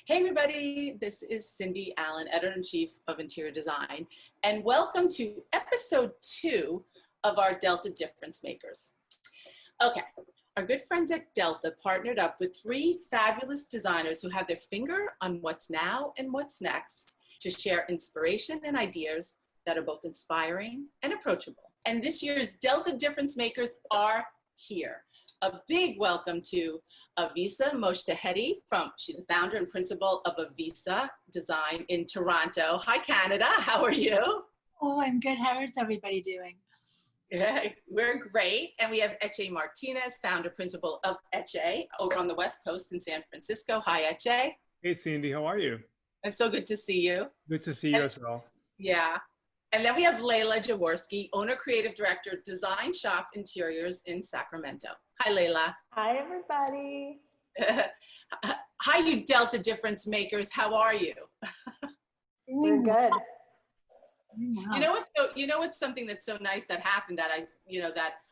Hey everybody, this is Cindy Allen, Editor-in-Chief of Interior Design, and welcome to episode 2 of our Delta Difference Makers. Okay, our good friends at Delta partnered up with 3 fabulous designers who have their finger on what's now and what's next to share inspiration and ideas that are both inspiring and approachable. And this year's Delta Difference Makers are here. A big welcome to Avissa Mojtahedi she's the founder and principal of Avissa Design in Toronto. Hi, Canada, how are you? Oh, I'm good. How is everybody doing? Yeah, we're great. And we have Eche Martinez, founder principal of Eche over on the West Coast in San Francisco. Hi, Eche. Hey, Cindy, how are you? It's so good to see you. Good to see you as well. Yeah. And then we have Leyla Jaworski, owner, creative director, Design Shop Interiors in Sacramento. Hi, Leyla. Hi, everybody. Hi, you Delta Difference Makers. How are you? We're good. You know what's something that's so nice that happened that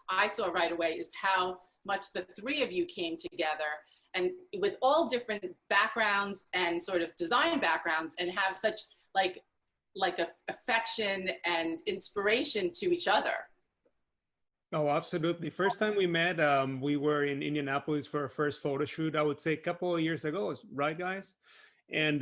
I saw right away is how much the 3 of you came together and with all different backgrounds and sort of design backgrounds and have such like affection and inspiration to each other. Oh, absolutely. First time we met, we were in Indianapolis for our first photo shoot, I would say a couple of years ago, right, guys? And,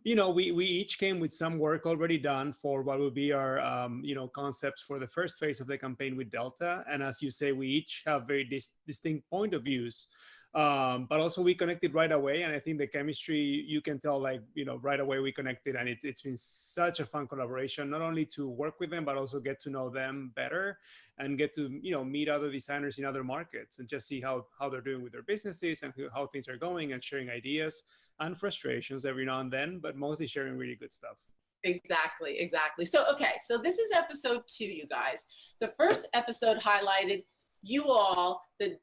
we each came with some work already done for what would be our, concepts for the first phase of the campaign with Delta. And as you say, we each have very distinct point of views. But also we connected right away. And I think the chemistry, you can tell right away we connected, and it's been such a fun collaboration, not only to work with them, but also get to know them better and get to, meet other designers in other markets and just see how they're doing with their businesses and how things are going and sharing ideas and frustrations every now and then, but mostly sharing really good stuff. Exactly. So, okay. So this is episode 2, you guys. The first episode highlighted you all, the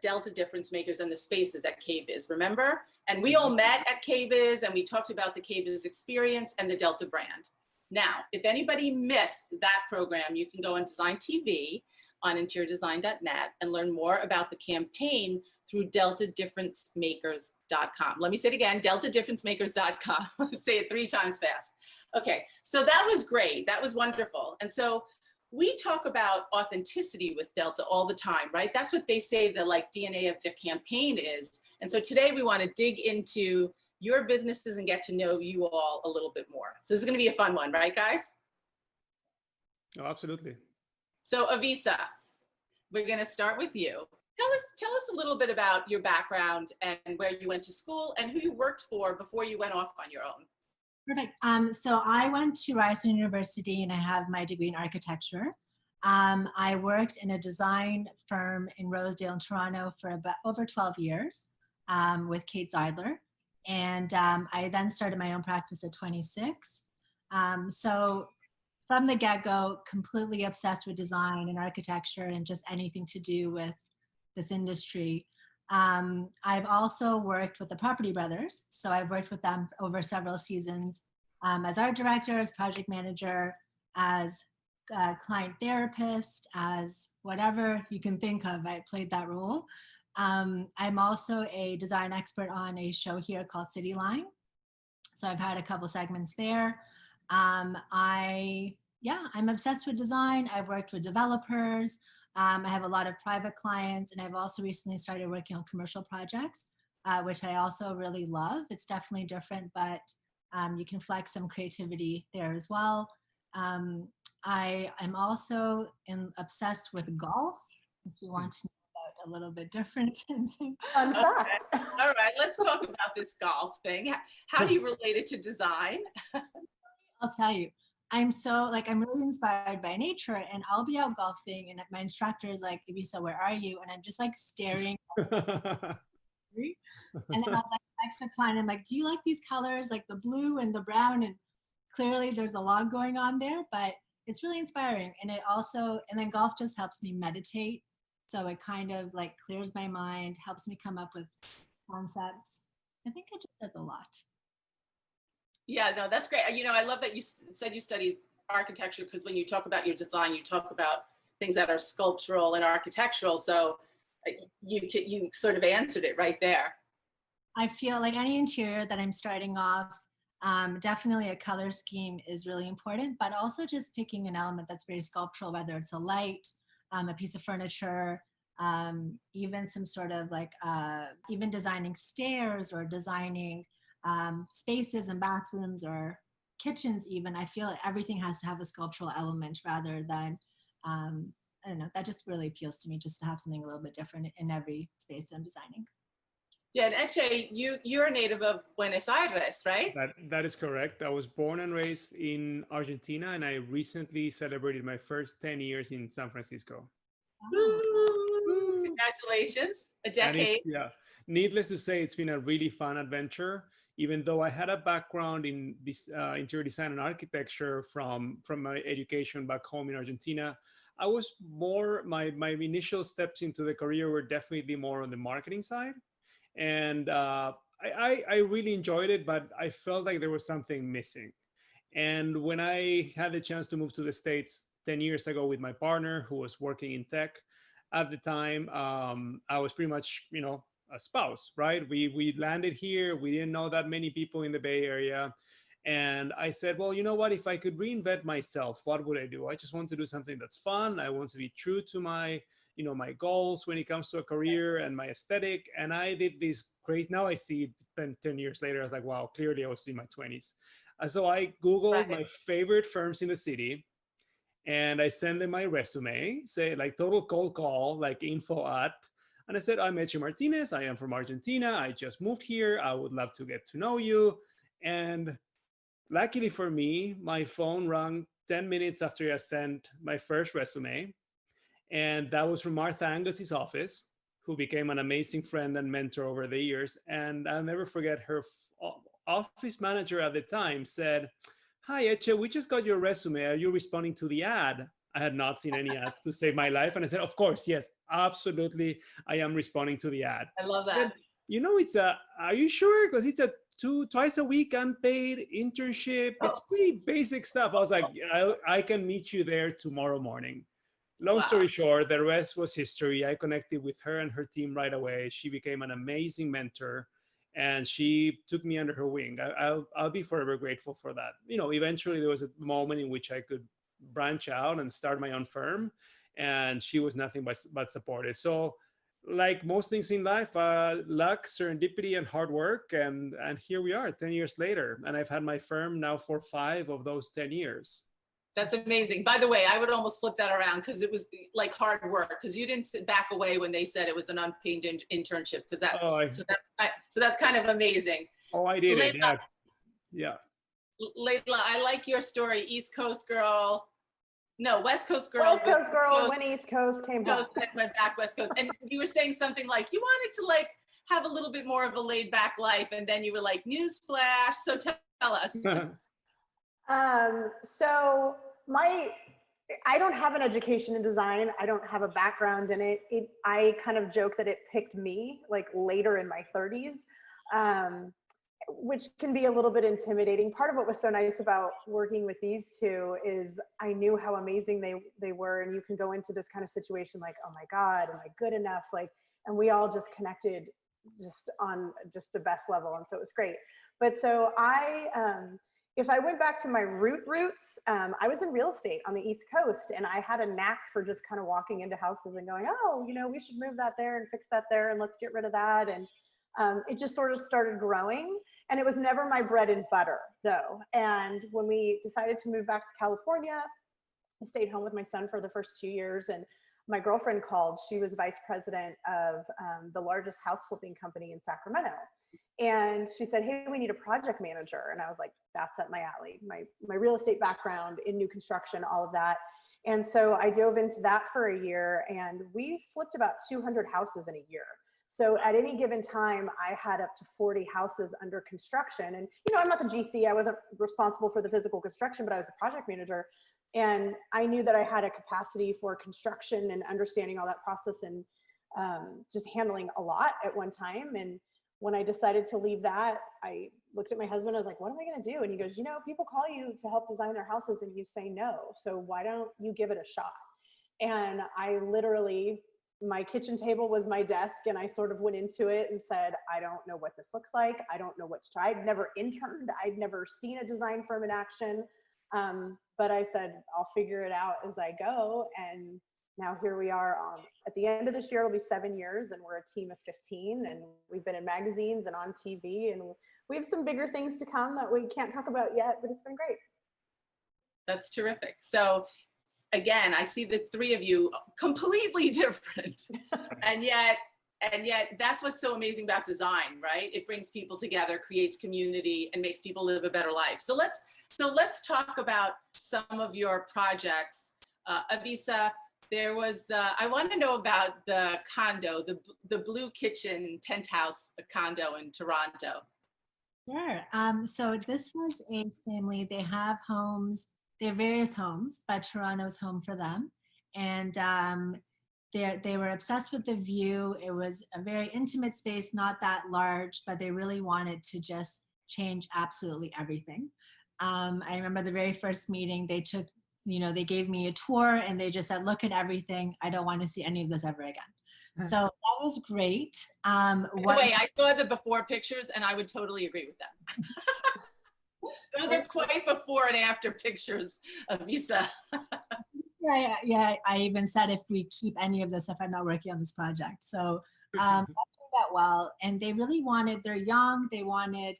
Delta Difference Makers and the spaces at KBIS, remember? And we all met at KBIS and we talked about the KBIS experience and the Delta brand. Now, if anybody missed that program, you can go on DesignTV on interiordesign.net and learn more about the campaign through deltadifferencemakers.com. Let me say it again, deltadifferencemakers.com. Say it 3 times fast. Okay, so that was great. That was wonderful. And so we talk about authenticity with Delta all the time, right? That's what they say the DNA of the campaign is. And so today we want to dig into your businesses and get to know you all a little bit more. So this is going to be a fun one, right, guys? Oh, absolutely. So Avissa, we're going to start with you. Tell us a little bit about your background and where you went to school and who you worked for before you went off on your own. Perfect. So I went to Ryerson University and I have my degree in architecture. I worked in a design firm in Rosedale in Toronto for about over 12 years with Kate Zeidler. And I then started my own practice at 26. So from the get-go, completely obsessed with design and architecture and just anything to do with this industry. I've also worked with the Property Brothers. So I've worked with them over several seasons as art director, as project manager, as client therapist, as whatever you can think of, I played that role. I'm also a design expert on a show here called City Line. So I've had a couple segments there. I'm obsessed with design. I've worked with developers. I have a lot of private clients, and I've also recently started working on commercial projects, which I also really love. It's definitely different, but you can flex some creativity there as well. I am also obsessed with golf, if you want to know about a little bit different. Fun fact. All right, let's talk about this golf thing. How do you relate it to design? I'll tell you. I'm really inspired by nature, and I'll be out golfing and my instructor is like, Avissa, where are you? And I'm just like staring. And then I'll text a client, I'm like, do you like these colors? Like the blue and the brown, and clearly there's a lot going on there, but it's really inspiring. And then golf just helps me meditate. So it kind of clears my mind, helps me come up with concepts. I think it just does a lot. Yeah, no, that's great. I love that you said you studied architecture, because when you talk about your design, you talk about things that are sculptural and architectural. So you sort of answered it right there. I feel like any interior that I'm starting off, definitely a color scheme is really important, but also just picking an element that's very sculptural, whether it's a light, a piece of furniture, even some sort of like, even designing stairs or designing spaces and bathrooms or kitchens even. I feel like everything has to have a sculptural element rather than, I don't know, that just really appeals to me, just to have something a little bit different in every space I'm designing. Yeah, and actually, you're a native of Buenos Aires, right? That is correct. I was born and raised in Argentina, and I recently celebrated my first 10 years in San Francisco. Oh. Woo! Woo! Congratulations, a And it's, decade. yeah, needless to say, it's been a really fun adventure. Even though I had a background in this interior design and architecture from my education back home in Argentina, I was more my initial steps into the career were definitely more on the marketing side, and I really enjoyed it, but I felt like there was something missing. And when I had the chance to move to the States 10 years ago with my partner who was working in tech at the time, I was pretty much, a spouse, right? We landed here. We didn't know that many people in the Bay Area. And I said, well, you know what? If I could reinvent myself, what would I do? I just want to do something that's fun. I want to be true to my goals when it comes to a career and my aesthetic. And I did this crazy, now I see it 10 years later, I was like, wow, clearly I was in my 20s. So I Googled my favorite firms in the city, and I sent them my resume, say like total cold call, like info at, and I said, I'm Eche Martinez. I am from Argentina. I just moved here. I would love to get to know you. And luckily for me, my phone rang 10 minutes after I sent my first resume. And that was from Martha Angus's office, who became an amazing friend and mentor over the years. And I'll never forget her office manager at the time said, hi, Eche, we just got your resume. Are you responding to the ad? I had not seen any ads to save my life. And I said, of course, yes, absolutely. I am responding to the ad. I love that. And, are you sure? Because it's a twice a week unpaid internship. It's pretty basic stuff. I was like, I can meet you there tomorrow morning. Long story short, the rest was history. I connected with her and her team right away. She became an amazing mentor, and she took me under her wing. I'll be forever grateful for that. Eventually there was a moment in which I could branch out and start my own firm, and she was nothing but supportive. So, like most things in life, luck, serendipity, and hard work, and here we are 10 years later, and I've had my firm now for 5 of those 10 years. That's amazing. By the way, I would almost flip that around, because it was like hard work, because you didn't back away when they said it was an unpaid internship, because so that's kind of amazing. Oh, I did it. Leyla, yeah. Leyla, I like your story. East Coast girl. No, West Coast girl. West Coast girl when East Coast came home. Went back West Coast. And you were saying something like you wanted to like have a little bit more of a laid back life, and then you were like, newsflash. So tell us. So I don't have an education in design. I don't have a background in it. I kind of joke that it picked me like later in my 30s, which can be a little bit intimidating. Part of what was so nice about working with these two is I knew how amazing they were. And you can go into this kind of situation like, oh my God, am I good enough? And we all just connected just on just the best level. And so it was great. But so if I went back to my roots, I was in real estate on the East Coast, and I had a knack for just kind of walking into houses and going, oh, we should move that there and fix that there, and let's get rid of that. And it just sort of started growing, and it was never my bread and butter though. And when we decided to move back to California, I stayed home with my son for the first 2 years, and my girlfriend called. She was vice president of the largest house flipping company in Sacramento. And she said, hey, we need a project manager. And I was like, that's up my alley. My real estate background in new construction, all of that. And so I dove into that for a year, and we flipped about 200 houses in a year. So at any given time, I had up to 40 houses under construction. And, I'm not the GC. I wasn't responsible for the physical construction, but I was a project manager. And I knew that I had a capacity for construction and understanding all that process, and just handling a lot at one time. And when I decided to leave that, I looked at my husband. I was like, what am I going to do? And he goes, people call you to help design their houses and you say no. So why don't you give it a shot? And I literally my kitchen table was my desk, and I sort of went into it and said, I don't know what this looks like. I don't know what to try. I'd never interned. I'd never seen a design firm in action. But I said, I'll figure it out as I go. And now here we are. At the end of this year, it'll be 7 years, and we're a team of 15, and we've been in magazines and on TV, and we have some bigger things to come that we can't talk about yet, but it's been great. That's terrific. So again, I see the three of you completely different, and yet that's what's so amazing about design, right? It brings people together, creates community, and makes people live a better life. So let's talk about some of your projects. Avissa, there was I want to know about the condo, the Blue Kitchen penthouse condo in Toronto. Sure. So this was a family. They have homes. They have various homes, but Toronto's home for them. And they were obsessed with the view. It was a very intimate space, not that large, but they really wanted to just change absolutely everything. I remember the very first meeting, they took, they gave me a tour, and they just said, look at everything. I don't want to see any of this ever again. So that was great. By the way, I saw the before pictures, and I would totally agree with them. Those are quite before and after pictures of Avissa. Yeah. I even said if we keep any of this, if I'm not working on this project. So that turned out well. And they really they're young, they wanted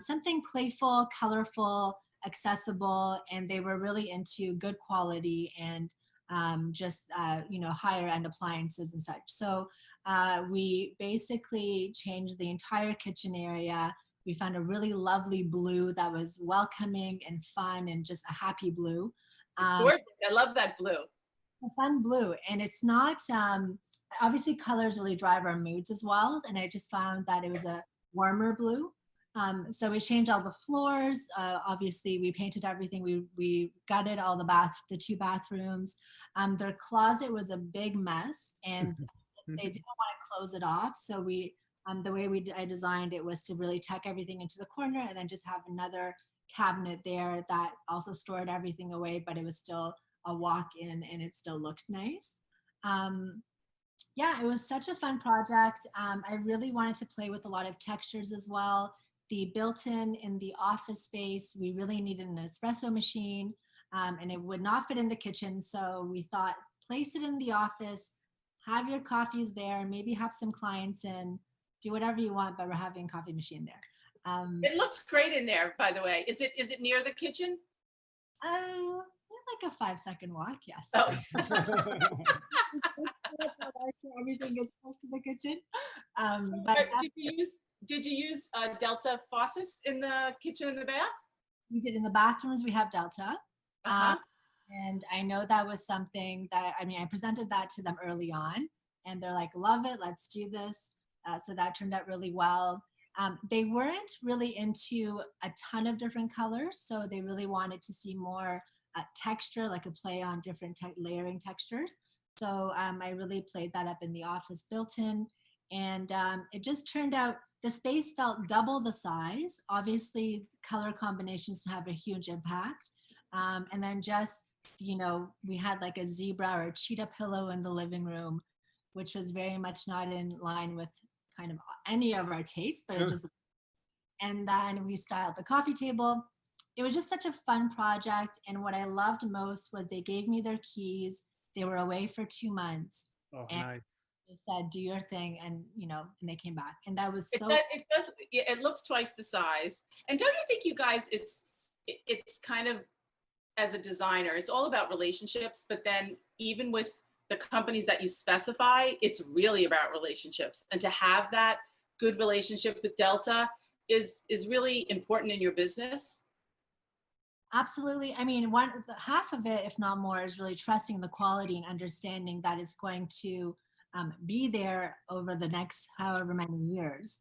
something playful, colorful, accessible, and they were really into good quality and just higher end appliances and such. So we basically changed the entire kitchen area. We found a really lovely blue that was welcoming and fun and just a happy blue. It's gorgeous. I love that blue. A fun blue. And it's not, obviously colors really drive our moods as well. And I just found that it was a warmer blue. So we changed all the floors. Obviously we painted everything. We gutted all the 2 bathrooms. Their closet was a big mess, and they didn't want to close it off. So the way I designed it was to really tuck everything into the corner, and then just have another cabinet there that also stored everything away, but it was still a walk-in, and it still looked nice. Yeah, it was such a fun project. I really wanted to play with a lot of textures as well. The built-in in the office space, we really needed an espresso machine, and it would not fit in the kitchen. So we thought, place it in the office, have your coffees there, maybe have some clients in, do whatever you want, but we're having a coffee machine there. It looks great in there, by the way. Is it near the kitchen? Like a 5-second walk, yes. Oh. Everything is close to the kitchen. Did you use Delta faucets in the kitchen and the bath? We did. In the bathrooms, we have Delta. And I know that was something that, I presented that to them early on, and they're like, love it, let's do this. So that turned out really well. They weren't really into a ton of different colors, so they really wanted to see more texture, like a play on different layering textures. So I really played that up in the office built-in, and it just turned out the space felt double the size. Obviously, color combinations have a huge impact. And then just, we had like a zebra or a cheetah pillow in the living room, which was very much not in line with kind of any of our tastes, but it just, and then we styled the coffee table. It was just such a fun project. And what I loved most was they gave me their keys. They were away for 2 months. Oh, and nice. they said, do your thing. And, and they came back. And that was so. It looks twice the size. And don't you think, you guys, it's kind of, as a designer, it's all about relationships, but then even with the companies that you specify, it's really about relationships. And to have that good relationship with Delta is really important in your business. Absolutely. Half of it, if not more, is really trusting the quality and understanding that it's going to be there over the next however many years.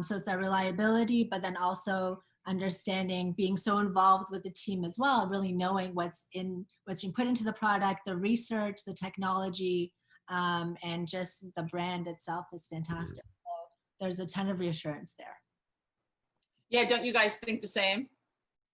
So it's that reliability, but then also understanding, being so involved with the team as well, really knowing what's being put into the product, the research, the technology, and just the brand itself is fantastic. So there's a ton of reassurance there. Yeah, don't you guys think the same?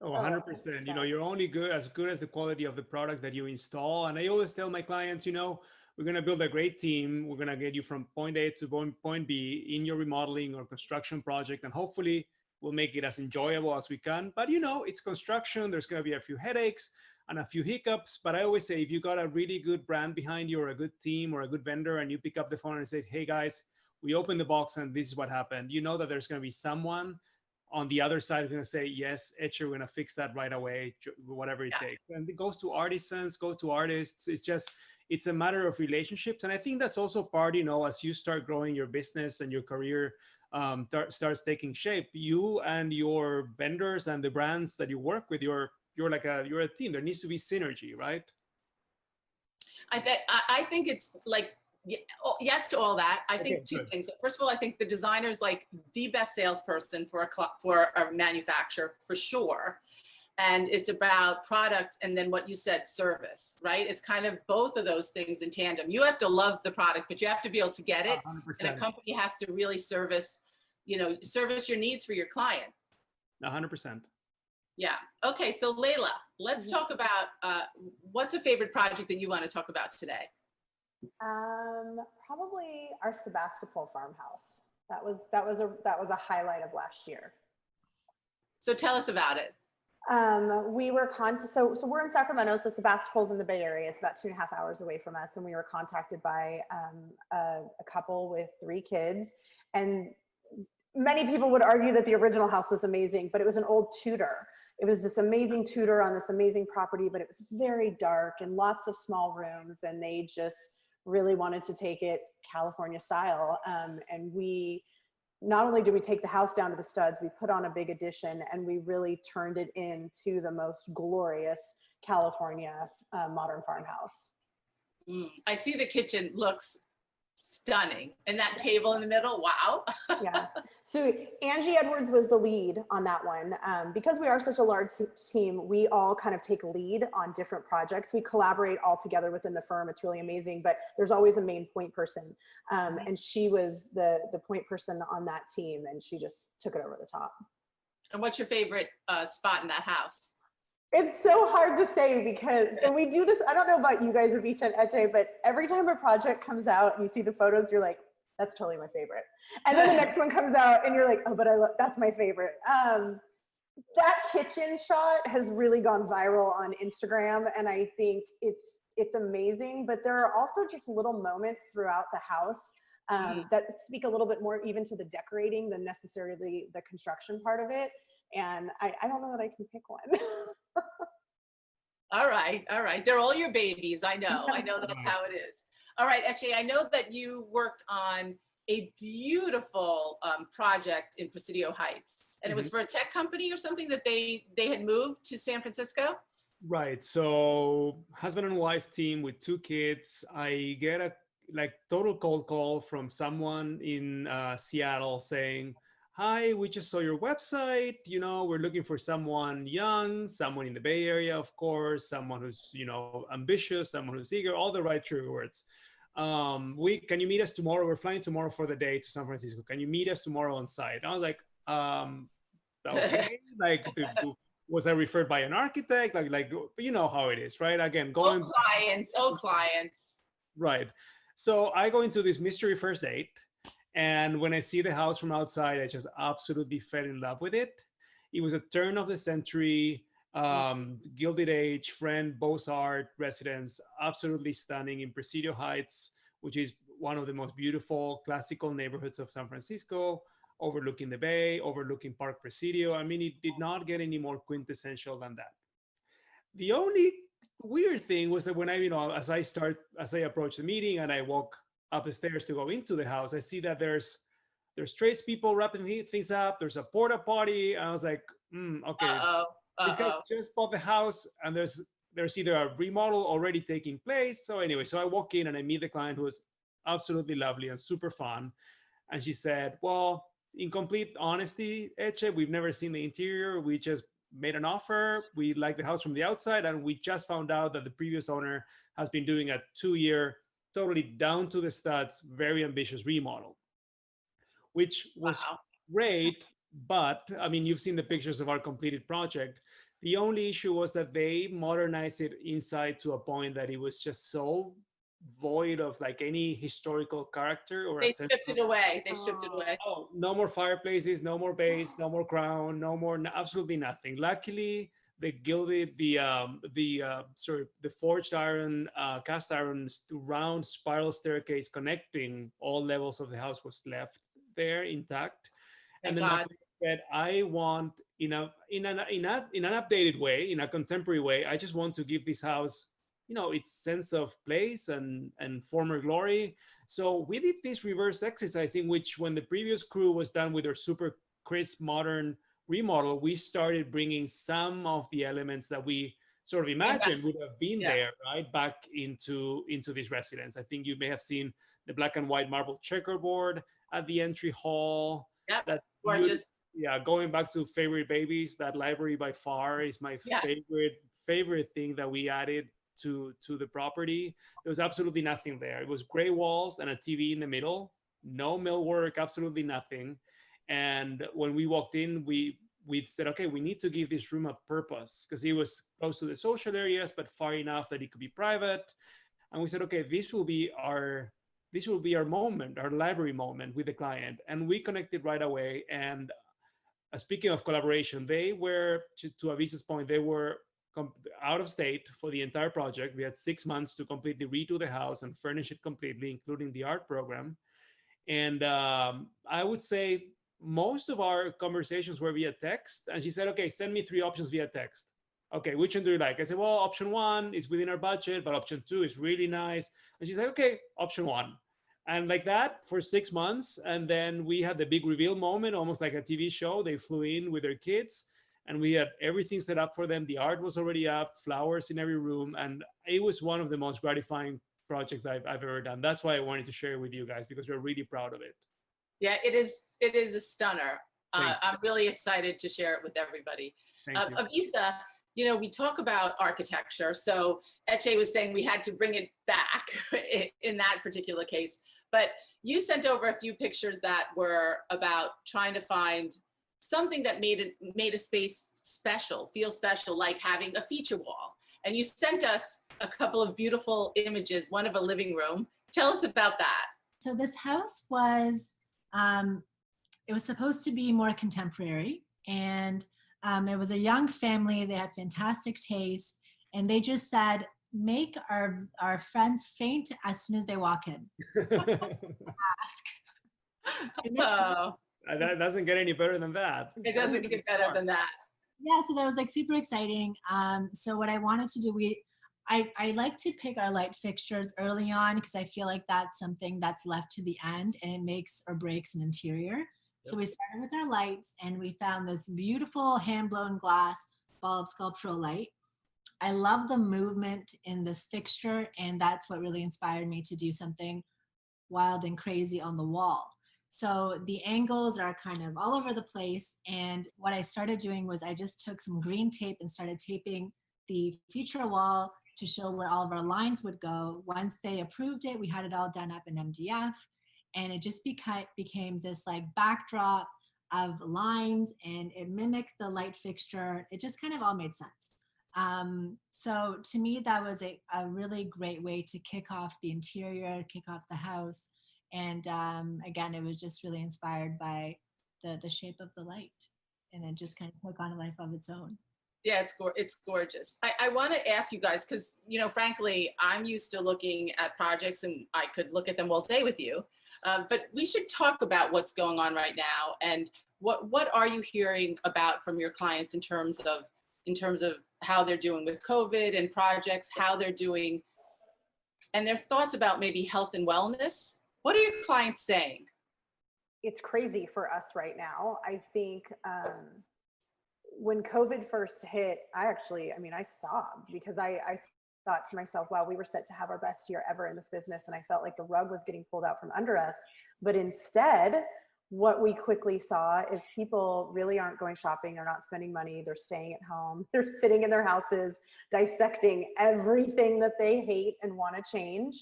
Oh, Oh, 100%. You know, 100%. you're only good as the quality of the product that you install. And I always tell my clients, you know, we're going to build a great team. We're going to get you from point A to point B in your remodeling or construction project. And hopefully we'll make it as enjoyable as we can. But, you know, it's construction. There's going to be a few headaches and a few hiccups. But I always say, if you got a really good brand behind you or a good team or a good vendor, and you pick up the phone and say, hey, guys, we opened the box and this is what happened, you know that there's going to be someone on the other side is going to say, yes, Eche, we're going to fix that right away, whatever it takes. And it goes to artisans, go to artists. It's just, it's a matter of relationships. And I think that's also part, you know, as you start growing your business and your career starts taking shape, you and your vendors and the brands that you work with, you're a team. There needs to be synergy, right? I think it's like, yes to all that. I think two good. things. First of all, I think the designer is like the best salesperson for a manufacturer for sure. And it's about product and then what you said, service, right? It's kind of both of those things in tandem. You have to love the product, but you have to be able to get it. 100%. And a company has to really service your needs for your client. 100%. Yeah. Okay. So Leyla, let's talk about what's a favorite project that you want to talk about today? Probably our Sebastopol farmhouse. That was a highlight of last year. So tell us about it. We were so we're in Sacramento, so Sebastopol's in the Bay Area. It's about 2.5 hours away from us, and we were contacted by a couple with 3 kids. And many people would argue that the original house was amazing, but it was an old Tudor. It was this amazing Tudor on this amazing property, but it was very dark and lots of small rooms, and they just really wanted to take it California style. And we, not only did we take the house down to the studs, we put on a big addition, and we really turned it into the most glorious California modern farmhouse. I see the kitchen looks stunning, and that table in the middle, wow. Yeah. So Angie Edwards was the lead on that one. Because we are such a large team, we all kind of take lead on different projects. We collaborate all together within the firm. It's really amazing, but there's always a main point person. And she was the point person on that team, and she just took it over the top. And what's your favorite spot in that house? It's so hard to say because, and we do this, I don't know about you guys, Avissa and Eche, but every time a project comes out and you see the photos, you're like, that's totally my favorite. And then the next one comes out and you're like, oh, but that's my favorite. That kitchen shot has really gone viral on Instagram, and I think it's amazing, but there are also just little moments throughout the house that speak a little bit more even to the decorating than necessarily the construction part of it. And I don't know that I can pick one. All right. They're all your babies. I know that's how it is. All right, Eche, I know that you worked on a beautiful project in Presidio Heights, and it was for a tech company or something that they had moved to San Francisco? Right. So husband and wife team with 2 kids. I get a total cold call from someone in Seattle saying, hi, we just saw your website. You know, we're looking for someone young, someone in the Bay Area, of course, someone who's, you know, ambitious, someone who's eager, all the right true words. Can you meet us tomorrow? We're flying tomorrow for the day to San Francisco. Can you meet us tomorrow on site? I was like, okay. Was I referred by an architect? Like, you know how it is, right? Again, going. Clients. Right. So I go into this mystery first date. And when I see the house from outside, I just absolutely fell in love with it. It was a turn of the century, Gilded Age, Friend, Beaux-Arts residence, absolutely stunning in Presidio Heights, which is one of the most beautiful classical neighborhoods of San Francisco, overlooking the bay, overlooking Park Presidio. I mean, it did not get any more quintessential than that. The only weird thing was that when as I approach the meeting and I walk up the stairs to go into the house, I see that there's tradespeople wrapping things up. There's a porta potty. And I was like, okay. These guys just bought the house, and there's either a remodel already taking place. So anyway, so I walk in and I meet the client, who was absolutely lovely and super fun. And she said, well, in complete honesty, Eche, we've never seen the interior. We just made an offer. We like the house from the outside, and we just found out that the previous owner has been doing a 2-year totally down to the studs, very ambitious remodel, which was great. But I mean, you've seen the pictures of our completed project. The only issue was that they modernized it inside to a point that it was just so void of like any historical character or a They sense stripped of, it away. They stripped it Oh, away. oh, no more fireplaces, no more base, no more crown, no more, absolutely nothing. Luckily, they gilded the forged iron, cast iron round spiral staircase connecting all levels of the house was left there intact. And Thank then my God. client said, I want in an updated way, in a contemporary way, I just want to give this house, its sense of place and former glory. So we did this reverse exercise in which, when the previous crew was done with their super crisp modern remodel, we started bringing some of the elements that we sort of imagined would have been Yeah. there, right, back into this residence. I think you may have seen the black and white marble checkerboard at the entry hall. Yep. That Gorgeous. yeah, going back to favorite babies, that library by far is my Yes. favorite thing that we added to the property. There was absolutely nothing there. It was gray walls and a TV in the middle, no millwork, absolutely nothing. And when we walked in, we said, okay, we need to give this room a purpose, because it was close to the social areas but far enough that it could be private. And we said, okay, this will be our moment, our library moment with the client. And we connected right away. And speaking of collaboration, they were, to Avissa's point, they were out of state for the entire project. We had 6 months to completely redo the house and furnish it completely, including the art program. And I would say most of our conversations were via text. And she said, okay, send me 3 options via text. Okay, which one do you like? I said, well, option 1 is within our budget, but option 2 is really nice. And she said, okay, option 1. And like that for 6 months. And then we had the big reveal moment, almost like a TV show. They flew in with their kids and we had everything set up for them. The art was already up, flowers in every room. And it was one of the most gratifying projects I've ever done. That's why I wanted to share it with you guys, because we're really proud of it. Yeah, it is a stunner. I'm really excited to share it with everybody. Thank you. Avissa, we talk about architecture. So Eche was saying we had to bring it back in that particular case. But you sent over a few pictures that were about trying to find something that made a space special, feel special, like having a feature wall. And you sent us a couple of beautiful images, one of a living room. Tell us about that. So this house was, it was supposed to be more contemporary, and it was a young family. They had fantastic taste, and they just said, make our friends faint as soon as they walk in. Oh, that doesn't get any better than that. it doesn't get better than that. Yeah, so that was like super exciting. So what I wanted to do, I like to pick our light fixtures early on, because I feel like that's something that's left to the end and it makes or breaks an interior. Yep. So we started with our lights and we found this beautiful hand-blown glass bulb sculptural light. I love the movement in this fixture, and that's what really inspired me to do something wild and crazy on the wall. So the angles are kind of all over the place, and what I started doing was I just took some green tape and started taping the feature wall to show where all of our lines would go. Once they approved it, we had it all done up in MDF, and it just became this like backdrop of lines, and it mimicked the light fixture. It just kind of all made sense. So to me, that was a really great way to kick off the interior, kick off the house. And again, it was just really inspired by the shape of the light, and it just kind of took on a life of its own. Yeah, it's gorgeous. I want to ask you guys, because, frankly, I'm used to looking at projects and I could look at them all day with you. But we should talk about what's going on right now, and what are you hearing about from your clients in terms of how they're doing with COVID and projects, how they're doing, and their thoughts about maybe health and wellness. What are your clients saying? It's crazy for us right now. I think when COVID first hit, I sobbed, because I thought to myself, wow, we were set to have our best year ever in this business. And I felt like the rug was getting pulled out from under us. But instead, what we quickly saw is people really aren't going shopping. They're not spending money. They're staying at home. They're sitting in their houses, dissecting everything that they hate and want to change.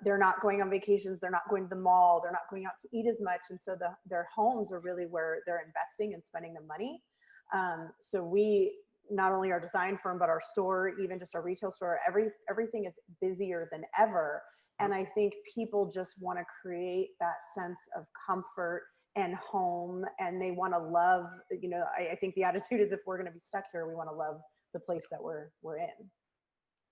They're not going on vacations. They're not going to the mall. They're not going out to eat as much. And so their homes are really where they're investing and spending the money. So we not only our design firm, but our store, even just our retail store, everything is busier than ever. And I think people just want to create that sense of comfort and home, and they want to love, you know, I think the attitude is if we're going to be stuck here, we want to love the place that we're in.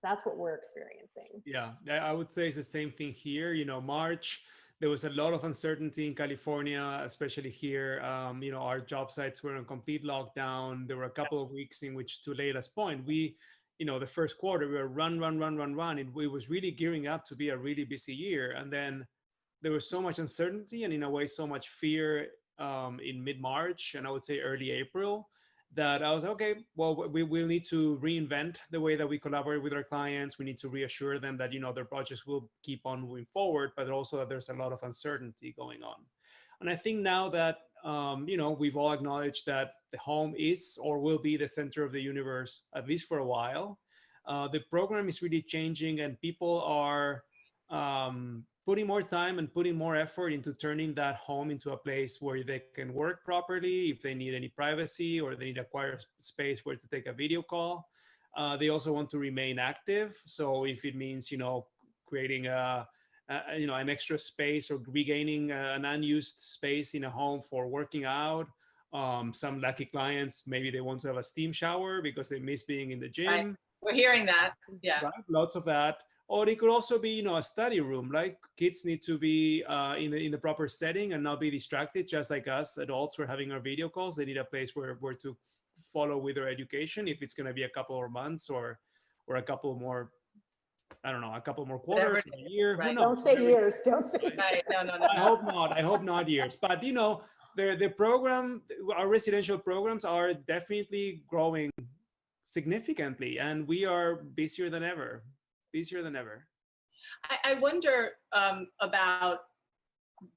That's what we're experiencing. Yeah, I would say it's the same thing here. You know, March, there was a lot of uncertainty in California, especially here. You know, our job sites were in complete lockdown. There were a couple of weeks in which, to Leila's point, we, you know, the first quarter, we were run. It was really gearing up to be a really busy year. And then there was so much uncertainty and in a way, so much fear in mid-March and I would say early April, that I was okay, well, we will need to reinvent the way that we collaborate with our clients. We need to reassure them that, you know, their projects will keep on moving forward, but also that there's a lot of uncertainty going on. And I think now that, you know, we've all acknowledged that the home is or will be the center of the universe, at least for a while, the program is really changing and people are putting more time and putting more effort into turning that home into a place where they can work properly, if they need any privacy or they need to acquire space where to take a video call. They also want to remain active. So if it means, you know, creating you know, an extra space or regaining an unused space in a home for working out. Some lucky clients, maybe they want to have a steam shower because they miss being in the gym. Right. We're hearing that. Yeah. Right? Lots of that. Or it could also be, you know, a study room. Like kids need to be in the proper setting and not be distracted, just like us adults were having our video calls. They need a place where to follow with their education, if it's going to be a couple of months or a couple more, I don't know, a couple more quarters, a year. Right. Who knows? Don't say years. Don't say years. Right. No. I hope not years. But, you know, the program, our residential programs are definitely growing significantly, and we are busier than ever. I wonder about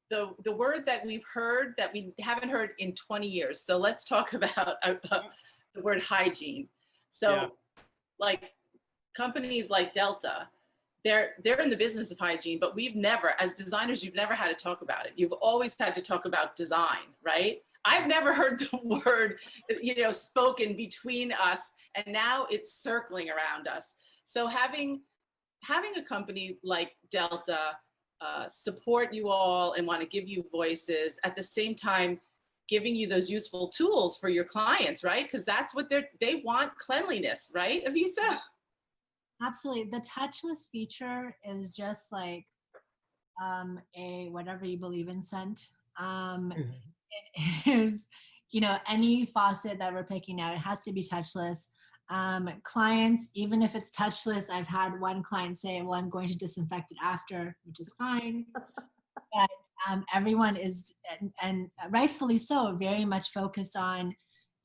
the word that we've heard that we haven't heard in 20 years. So let's talk about the word hygiene. So like companies like Delta, they're in the business of hygiene, but we've never, as designers, you've never had to talk about it. You've always had to talk about design, right? I've never heard the word, you know, spoken between us, and now it's circling around us. So having a company like Delta support you all and want to give you voices, at the same time giving you those useful tools for your clients, right? Because that's what they want, cleanliness, right, Avissa? Absolutely. The touchless feature is just like a whatever you believe in scent. It is, you know, any faucet that we're picking out, it has to be touchless. Clients, even if it's touchless, I've had one client say, well, I'm going to disinfect it after, which is fine. But everyone is, and rightfully so, very much focused on,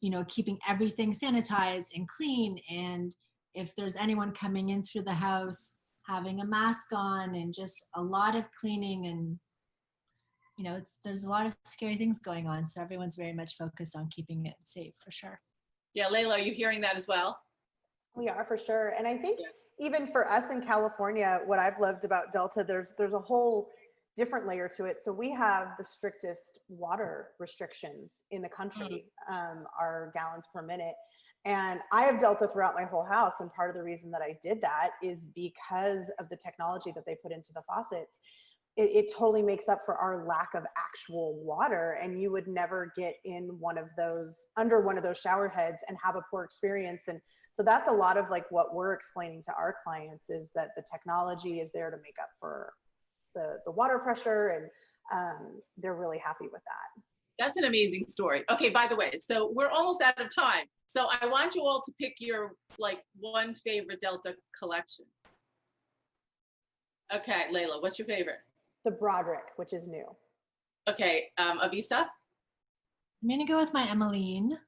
you know, keeping everything sanitized and clean. And if there's anyone coming in through the house, having a mask on, and just a lot of cleaning. And, you know, there's a lot of scary things going on. So everyone's very much focused on keeping it safe, for sure. Yeah, Leyla, are you hearing that as well? We are, for sure. And I think even for us in California, what I've loved about Delta, there's a whole different layer to it. So we have the strictest water restrictions in the country, our gallons per minute. And I have Delta throughout my whole house. And part of the reason that I did that is because of the technology that they put into the faucets. It totally makes up for our lack of actual water, and you would never get in under one of those shower heads and have a poor experience. And so that's a lot of like what we're explaining to our clients, is that the technology is there to make up for the water pressure, and they're really happy with that. That's an amazing story. Okay, by the way, so we're almost out of time. So I want you all to pick your like one favorite Delta collection. Okay, Leyla, what's your favorite? The Broderick, which is new. Okay, Avissa? I'm gonna go with my Emmeline,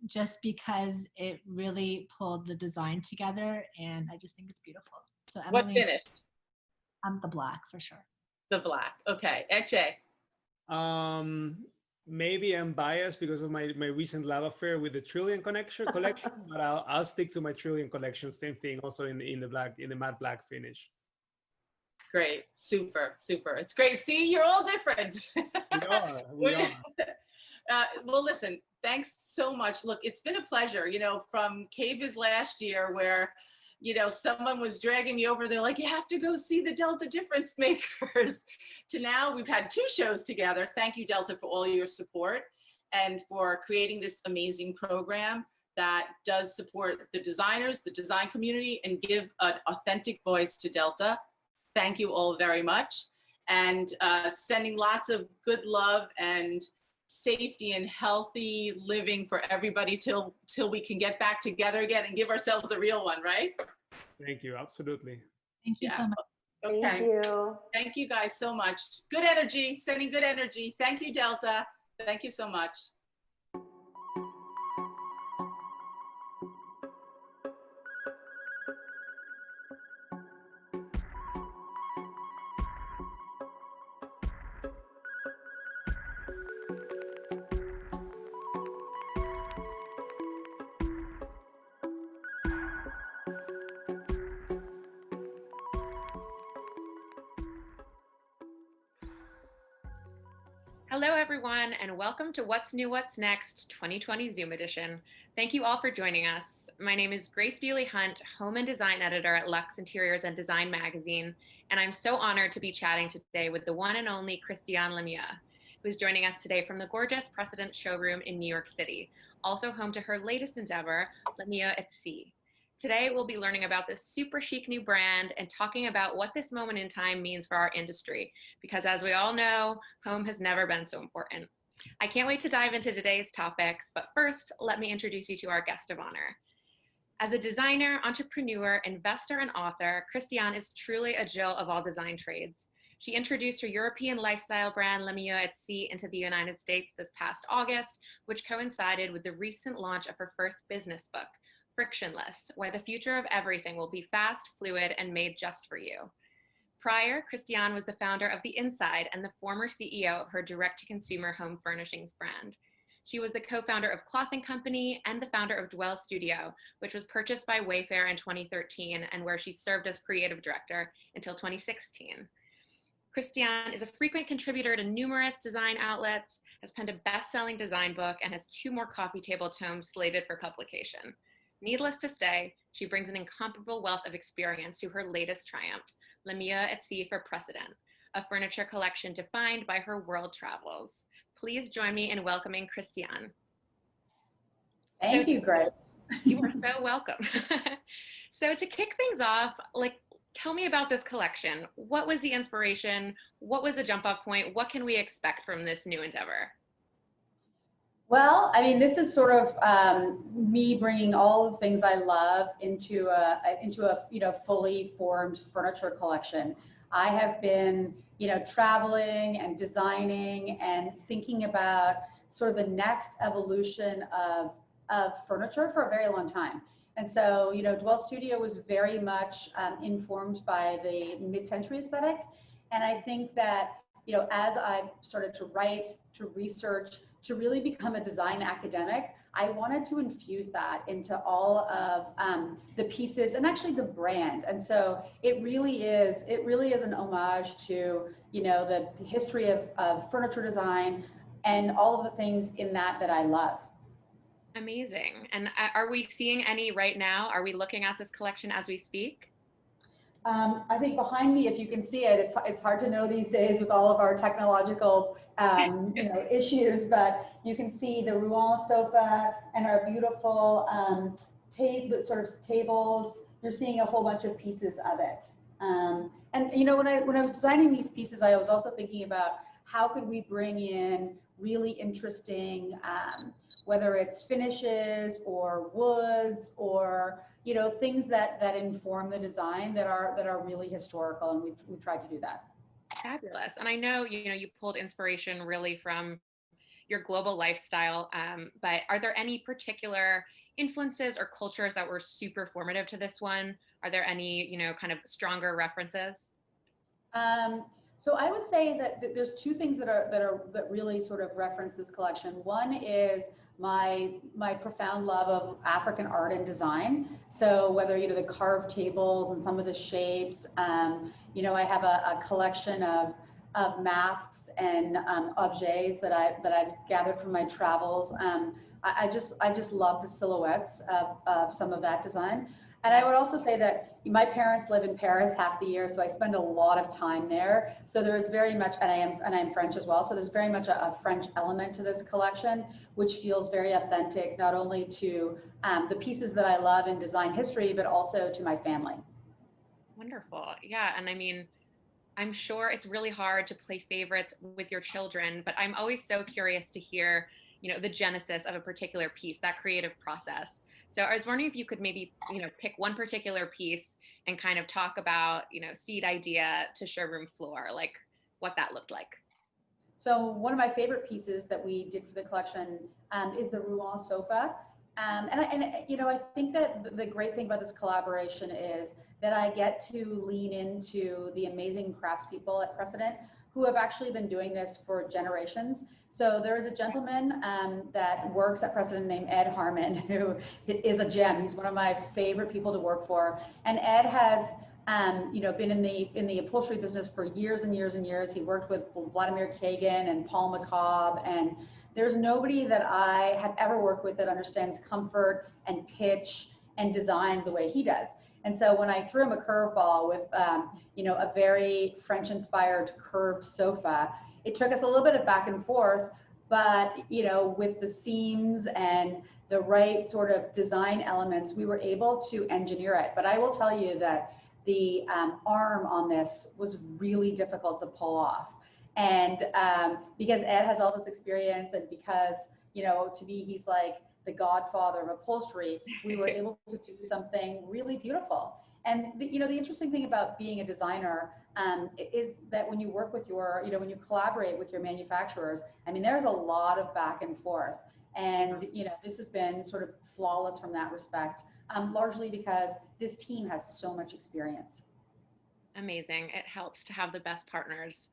just because it really pulled the design together, and I just think it's beautiful. So Emmeline, What finish? The black, for sure. The black. Okay, Eche. Maybe I'm biased because of my recent love affair with the Trillium collection, but I'll stick to my Trillium collection. Same thing, also in the matte black finish. Great, super. It's great. See, you're all different. We are. Well, listen, thanks so much. Look, it's been a pleasure, you know, from KBIS last year where, you know, someone was dragging me over. They're like, you have to go see the Delta Difference Makers. To now we've had 2 shows together. Thank you, Delta, for all your support and for creating this amazing program that does support the designers, the design community, and give an authentic voice to Delta. Thank you all very much. And sending lots of good love and safety and healthy living for everybody till we can get back together again and give ourselves a real one, right? Thank you. Absolutely. Thank you so much. Okay. Thank you. Thank you guys so much. Good energy, sending good energy. Thank you, Delta. Thank you so much. Hello, everyone, and welcome to What's New, What's Next 2020 Zoom edition. Thank you all for joining us. My name is Grace Bewley-Hunt, Home and Design Editor at Luxe Interiors and Design Magazine, and I'm so honored to be chatting today with the one and only Christiane Lemieux, who is joining us today from the gorgeous Precedent Showroom in New York City, also home to her latest endeavor, Lemieux at Sea. Today, we'll be learning about this super chic new brand and talking about what this moment in time means for our industry, because as we all know, home has never been so important. I can't wait to dive into today's topics, but first, let me introduce you to our guest of honor. As a designer, entrepreneur, investor, and author, Christiane is truly a Jill of all design trades. She introduced her European lifestyle brand Lemieux at Sea into the United States this past August, which coincided with the recent launch of her first business book, Frictionless, where the future of everything will be fast, fluid, and made just for you. Prior, Christiane was the founder of The Inside and the former CEO of her direct-to-consumer home furnishings brand. She was the co-founder of Clothing Company and the founder of Dwell Studio, which was purchased by Wayfair in 2013 and where she served as creative director until 2016. Christiane is a frequent contributor to numerous design outlets, has penned a best-selling design book, and has 2 more coffee table tomes slated for publication. Needless to say, she brings an incomparable wealth of experience to her latest triumph, Lemieux at Sea for Precedent, a furniture collection defined by her world travels. Please join me in welcoming Christiane. Thank you, Grace. You are so welcome. So to kick things off, tell me about this collection. What was the inspiration? What was the jump off point? What can we expect from this new endeavor? Well, I mean, this is sort of me bringing all the things I love into a fully formed furniture collection. I have been traveling and designing and thinking about sort of the next evolution of furniture for a very long time. And so, Dwell Studio was very much informed by the mid-century aesthetic. And I think that, as I've started to write, to research, to really become a design academic, I wanted to infuse that into all of the pieces and actually the brand. And so it really is an homage to, the history of furniture design and all of the things in that I love. Amazing. And are we seeing any right now? Are we looking at this collection as we speak? I think behind me, if you can see it, it's hard to know these days with all of our technological issues, but you can see the Rouen sofa and our beautiful tables. You're seeing a whole bunch of pieces of it. And when I was designing these pieces, I was also thinking about how could we bring in really interesting, whether it's finishes or woods or things that inform the design that are really historical, and we've tried to do that. Fabulous. And I know you pulled inspiration really from your global lifestyle, but are there any particular influences or cultures that were super formative to this one? Are there any kind of stronger references? So I would say that there's 2 things that really sort of reference this collection. One is my profound love of African art and design. So whether the carved tables and some of the shapes, I have a collection of of masks and objets that I've gathered from my travels. I just love the silhouettes of some of that design. And I would also say that my parents live in Paris half the year, so I spend a lot of time there. So there is very much, and I am French as well, so there's very much a French element to this collection, which feels very authentic, not only to the pieces that I love in design history, but also to my family. Wonderful. Yeah. And I mean, I'm sure it's really hard to play favorites with your children, but I'm always so curious to hear, the genesis of a particular piece, that creative process. So I was wondering if you could maybe, pick one particular piece and kind of talk about, seed idea to showroom floor, like what that looked like. So one of my favorite pieces that we did for the collection is the Rouen sofa. I think that the great thing about this collaboration is that I get to lean into the amazing craftspeople at Precedent who have actually been doing this for generations. So there is a gentleman that works at Precedent named Ed Harmon, who is a gem. He's one of my favorite people to work for. And Ed has been in the upholstery business for years and years and years. He worked with Vladimir Kagan and Paul McCobb, and there's nobody that I have ever worked with that understands comfort and pitch and design the way he does. And so when I threw him a curveball with, a very French-inspired curved sofa, it took us a little bit of back and forth, but, with the seams and the right sort of design elements, we were able to engineer it. But I will tell you that the arm on this was really difficult to pull off. And because Ed has all this experience, and because, to me, he's like the godfather of upholstery, we were able to do something really beautiful. And the interesting thing about being a designer is that when you work with when you collaborate with your manufacturers, I mean, there's a lot of back and forth. And, this has been sort of flawless from that respect, largely because this team has so much experience. Amazing. It helps to have the best partners.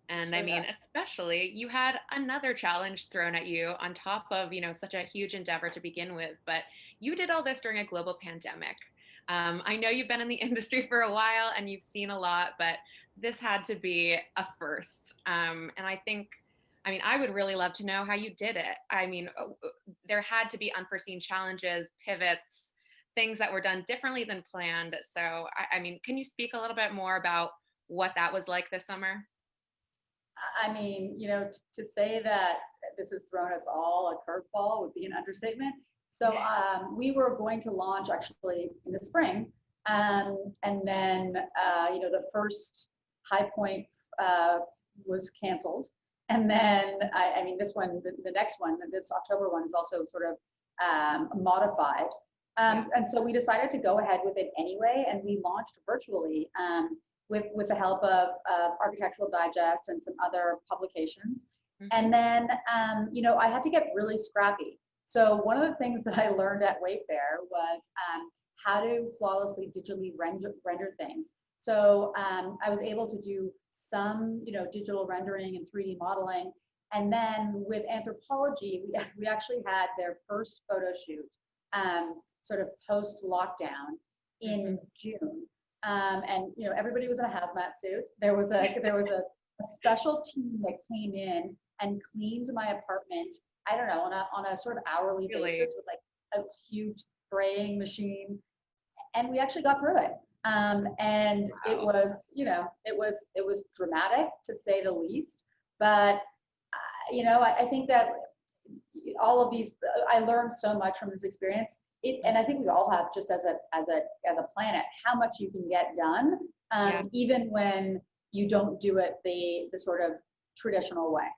And Sure I mean, does. especially you had another challenge thrown at you on top of, such a huge endeavor to begin with, but you did all this during a global pandemic. I know you've been in the industry for a while and you've seen a lot, but this had to be a first. And I would really love to know how you did it. I mean, there had to be unforeseen challenges, pivots, things that were done differently than planned. So, can you speak a little bit more about what that was like this summer? I mean, to say that this has thrown us all a curveball would be an understatement. So we were going to launch actually in the spring, and then the first high point was canceled, and then this one, the next one, this October one is also sort of modified, and so we decided to go ahead with it anyway, and we launched virtually. With the help of Architectural Digest and some other publications. Mm-hmm. And then, I had to get really scrappy. So one of the things that I learned at Wayfair was how to flawlessly digitally render things. So I was able to do some, digital rendering and 3D modeling. And then with Anthropologie, we actually had their first photo shoot sort of post-lockdown in June. And everybody was in a hazmat suit. There was a special team that came in and cleaned my apartment. I don't know, on a sort of hourly basis with like a huge spraying machine, and we actually got through it. And wow. It was dramatic to say the least. But I think that all of these, I learned so much from this experience. And I think we all have, just as a planet, how much you can get done, even when you don't do it the sort of traditional way.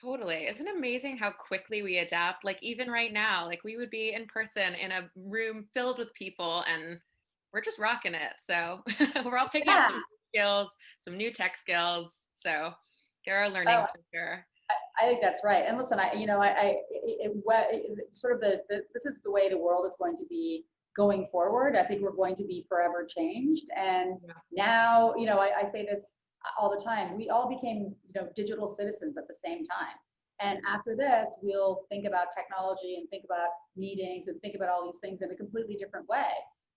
Totally. Isn't it amazing how quickly we adapt? Like even right now, like we would be in person in a room filled with people and we're just rocking it. So we're all picking up some skills, some new tech skills. So there are learnings for sure. I think that's right. And listen, this is the way the world is going to be going forward. I think we're going to be forever changed. And now, I say this all the time, we all became, digital citizens at the same time. And after this, we'll think about technology and think about meetings and think about all these things in a completely different way.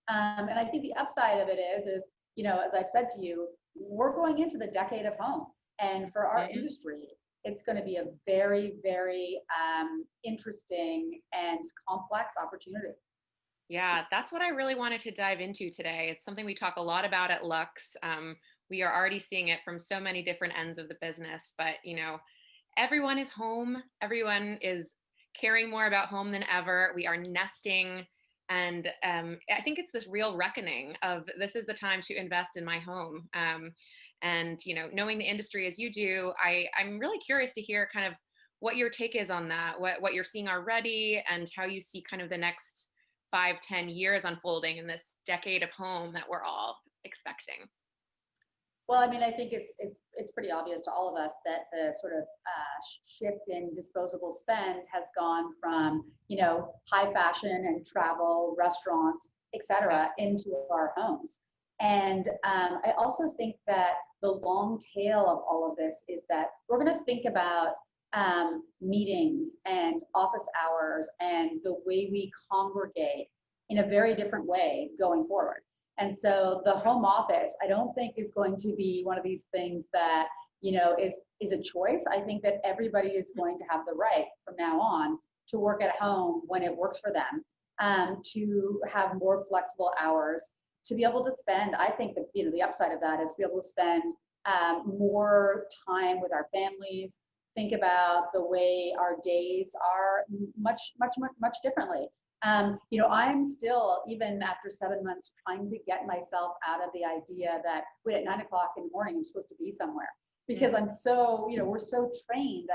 And I think the upside of it is, as I've said to you, we're going into the decade of home. And for our industry, it's going to be a very, very interesting and complex opportunity. Yeah, that's what I really wanted to dive into today. It's something we talk a lot about at Lux. We are already seeing it from so many different ends of the business, but you know, everyone is home. Everyone is caring more about home than ever. We are nesting. And I think it's this real reckoning of this is the time to invest in my home. And, you know, knowing the industry as you do, I'm really curious to hear kind of what your take is on that, what you're seeing already and how you see kind of the next 5-10 years unfolding in this decade of home that we're all expecting. Well, I mean, I think it's pretty obvious to all of us that the sort of shift in disposable spend has gone from, you know, high fashion and travel, restaurants, et cetera, into our homes. And I also think that the long tail of all of this is that we're going to think about meetings and office hours and the way we congregate in a very different way going forward. And so the home office, I don't think is going to be one of these things that, you know, is a choice. I think that everybody is going to have the right from now on to work at home when it works for them, to have more flexible hours, to be able to spend, I think that, you know, the upside of that is to be able to spend more time with our families, think about the way our days are much differently. You know, I'm still, even after 7 months, trying to get myself out of the idea that, wait, at 9 o'clock in the morning, I'm supposed to be somewhere. Because I'm so, you know, we're so trained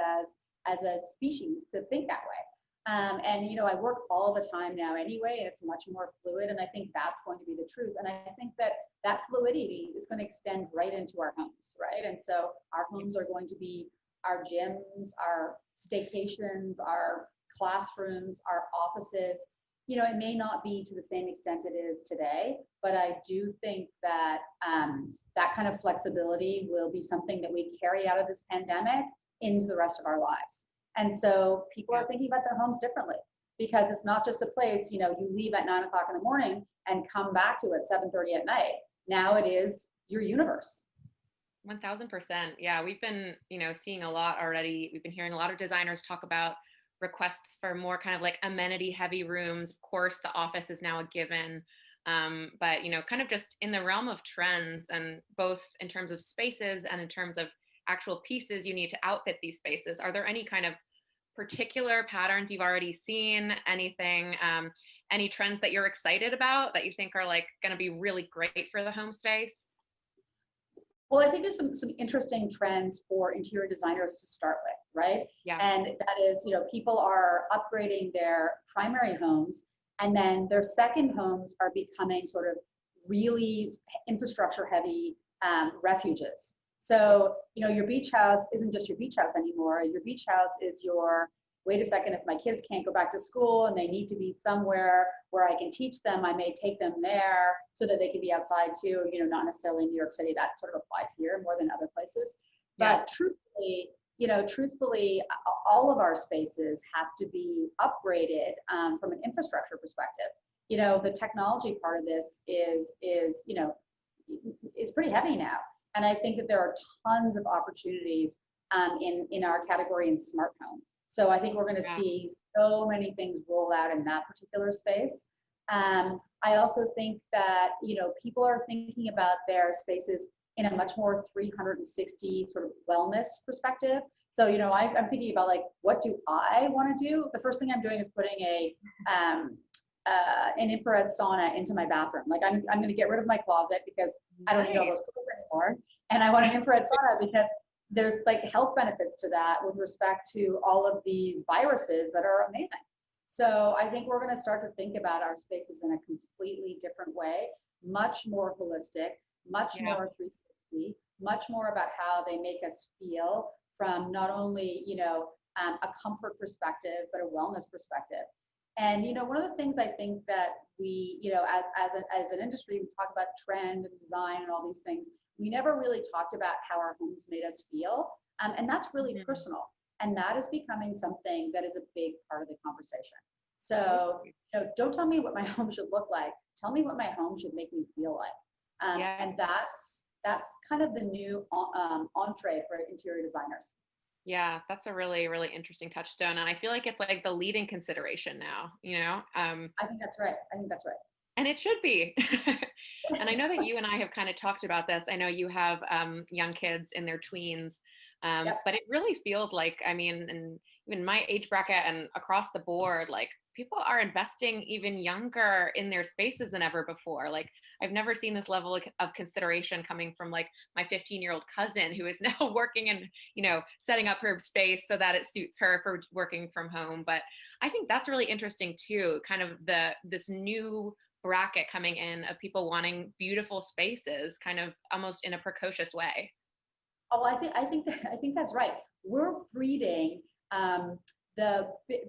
as a species to think that way. And, you know, I work all the time now anyway, and it's much more fluid. And I think that's going to be the truth. And I think that that fluidity is going to extend right into our homes, right? And so our homes are going to be our gyms, our staycations, our classrooms, our offices. You know, it may not be to the same extent it is today, but I do think that that kind of flexibility will be something that we carry out of this pandemic into the rest of our lives. And so people are thinking about their homes differently, because it's not just a place, you know, you leave at 9 o'clock in the morning and come back to at 7:30 at night. Now it is your universe. 1000%. Yeah, we've been, you know, seeing a lot already. We've been hearing a lot of designers talk about requests for more kind of like amenity heavy rooms. Of course, the office is now a given. But, you know, kind of just in the realm of trends, and both in terms of spaces and in terms of actual pieces you need to outfit these spaces. Are there any kind of particular patterns you've already seen? Anything, any trends that you're excited about that you think are like going to be really great for the home space? Well, I think there's some interesting trends for interior designers to start with, right? Yeah. And that is, you know, people are upgrading their primary homes, and then their second homes are becoming sort of really infrastructure heavy refuges. So, you know, your beach house isn't just your beach house anymore. Your beach house is your, wait a second, if my kids can't go back to school and they need to be somewhere where I can teach them, I may take them there so that they can be outside too, you know, not necessarily in New York City. That sort of applies here more than other places. Yeah. But truthfully, all of our spaces have to be upgraded from an infrastructure perspective. You know, the technology part of this is you know, is pretty heavy now. And I think that there are tons of opportunities in our category in smart home. So I think we're going to see so many things roll out in that particular space. I also think that, you know, people are thinking about their spaces in a much more 360 sort of wellness perspective. So, you know, I'm thinking about like, what do I want to do? The first thing I'm doing is putting an infrared sauna into my bathroom. Like I'm going to get rid of my closet because I don't need all those clothes anymore. And I want an infrared sauna because there's like health benefits to that with respect to all of these viruses that are amazing. So I think we're going to start to think about our spaces in a completely different way, much more holistic, much more 360, much more about how they make us feel from not only, you know, a comfort perspective, but a wellness perspective. And, you know, one of the things I think that we, you know, as an industry, we talk about trend and design and all these things. We never really talked about how our homes made us feel. And that's really personal. And that is becoming something that is a big part of the conversation. So, you know, don't tell me what my home should look like. Tell me what my home should make me feel like. And that's that's kind of the new entree for interior designers. Yeah, that's a really, really interesting touchstone. And I feel like it's like the leading consideration now, you know? I think that's right. I think that's right. And it should be. And I know that you and I have kind of talked about this. I know you have young kids in their tweens, Yep. but it really feels like, I mean, and even my age bracket and across the board, like people are investing even younger in their spaces than ever before. Like I've never seen this level of consideration coming from like my 15-year-old cousin who is now working and, you know, setting up her space so that it suits her for working from home. But I think that's really interesting too, kind of this new bracket coming in of people wanting beautiful spaces kind of almost in a precocious way. Oh, I think that's right. We're breeding the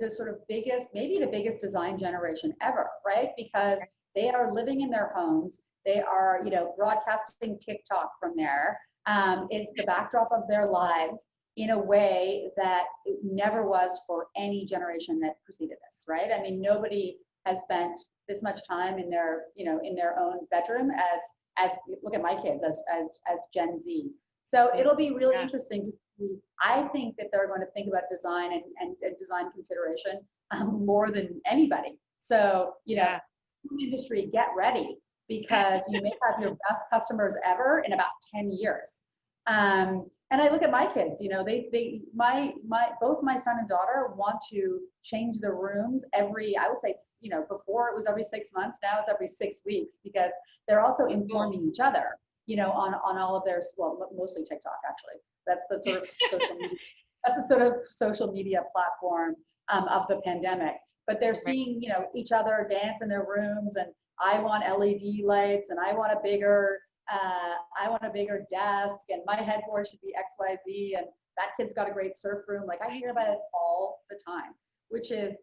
sort of biggest, maybe the biggest design generation ever, right? Because they are living in their homes. They are, you know, broadcasting TikTok from there. It's the backdrop of their lives in a way that it never was for any generation that preceded us, right? I mean, nobody has spent this much time in their, you know, in their own bedroom as look at my kids as Gen Z. So it'll be really interesting to see. I think that they're going to think about design and design consideration more than anybody. So, you know, industry, get ready, because you may have your best customers ever in about 10 years. And I look at my kids, you know, both my son and daughter want to change their rooms every, I would say, you know, before it was every 6 months, now it's every 6 weeks, because they're also informing each other, you know, on all of their, well, mostly TikTok, actually. That's the sort of social media, that's a sort of social media platform of the pandemic. But they're seeing, you know, each other dance in their rooms, and I want LED lights, and I want a bigger desk, and my headboard should be XYZ, and that kid's got a great surf room. Like, I hear about it all the time, which is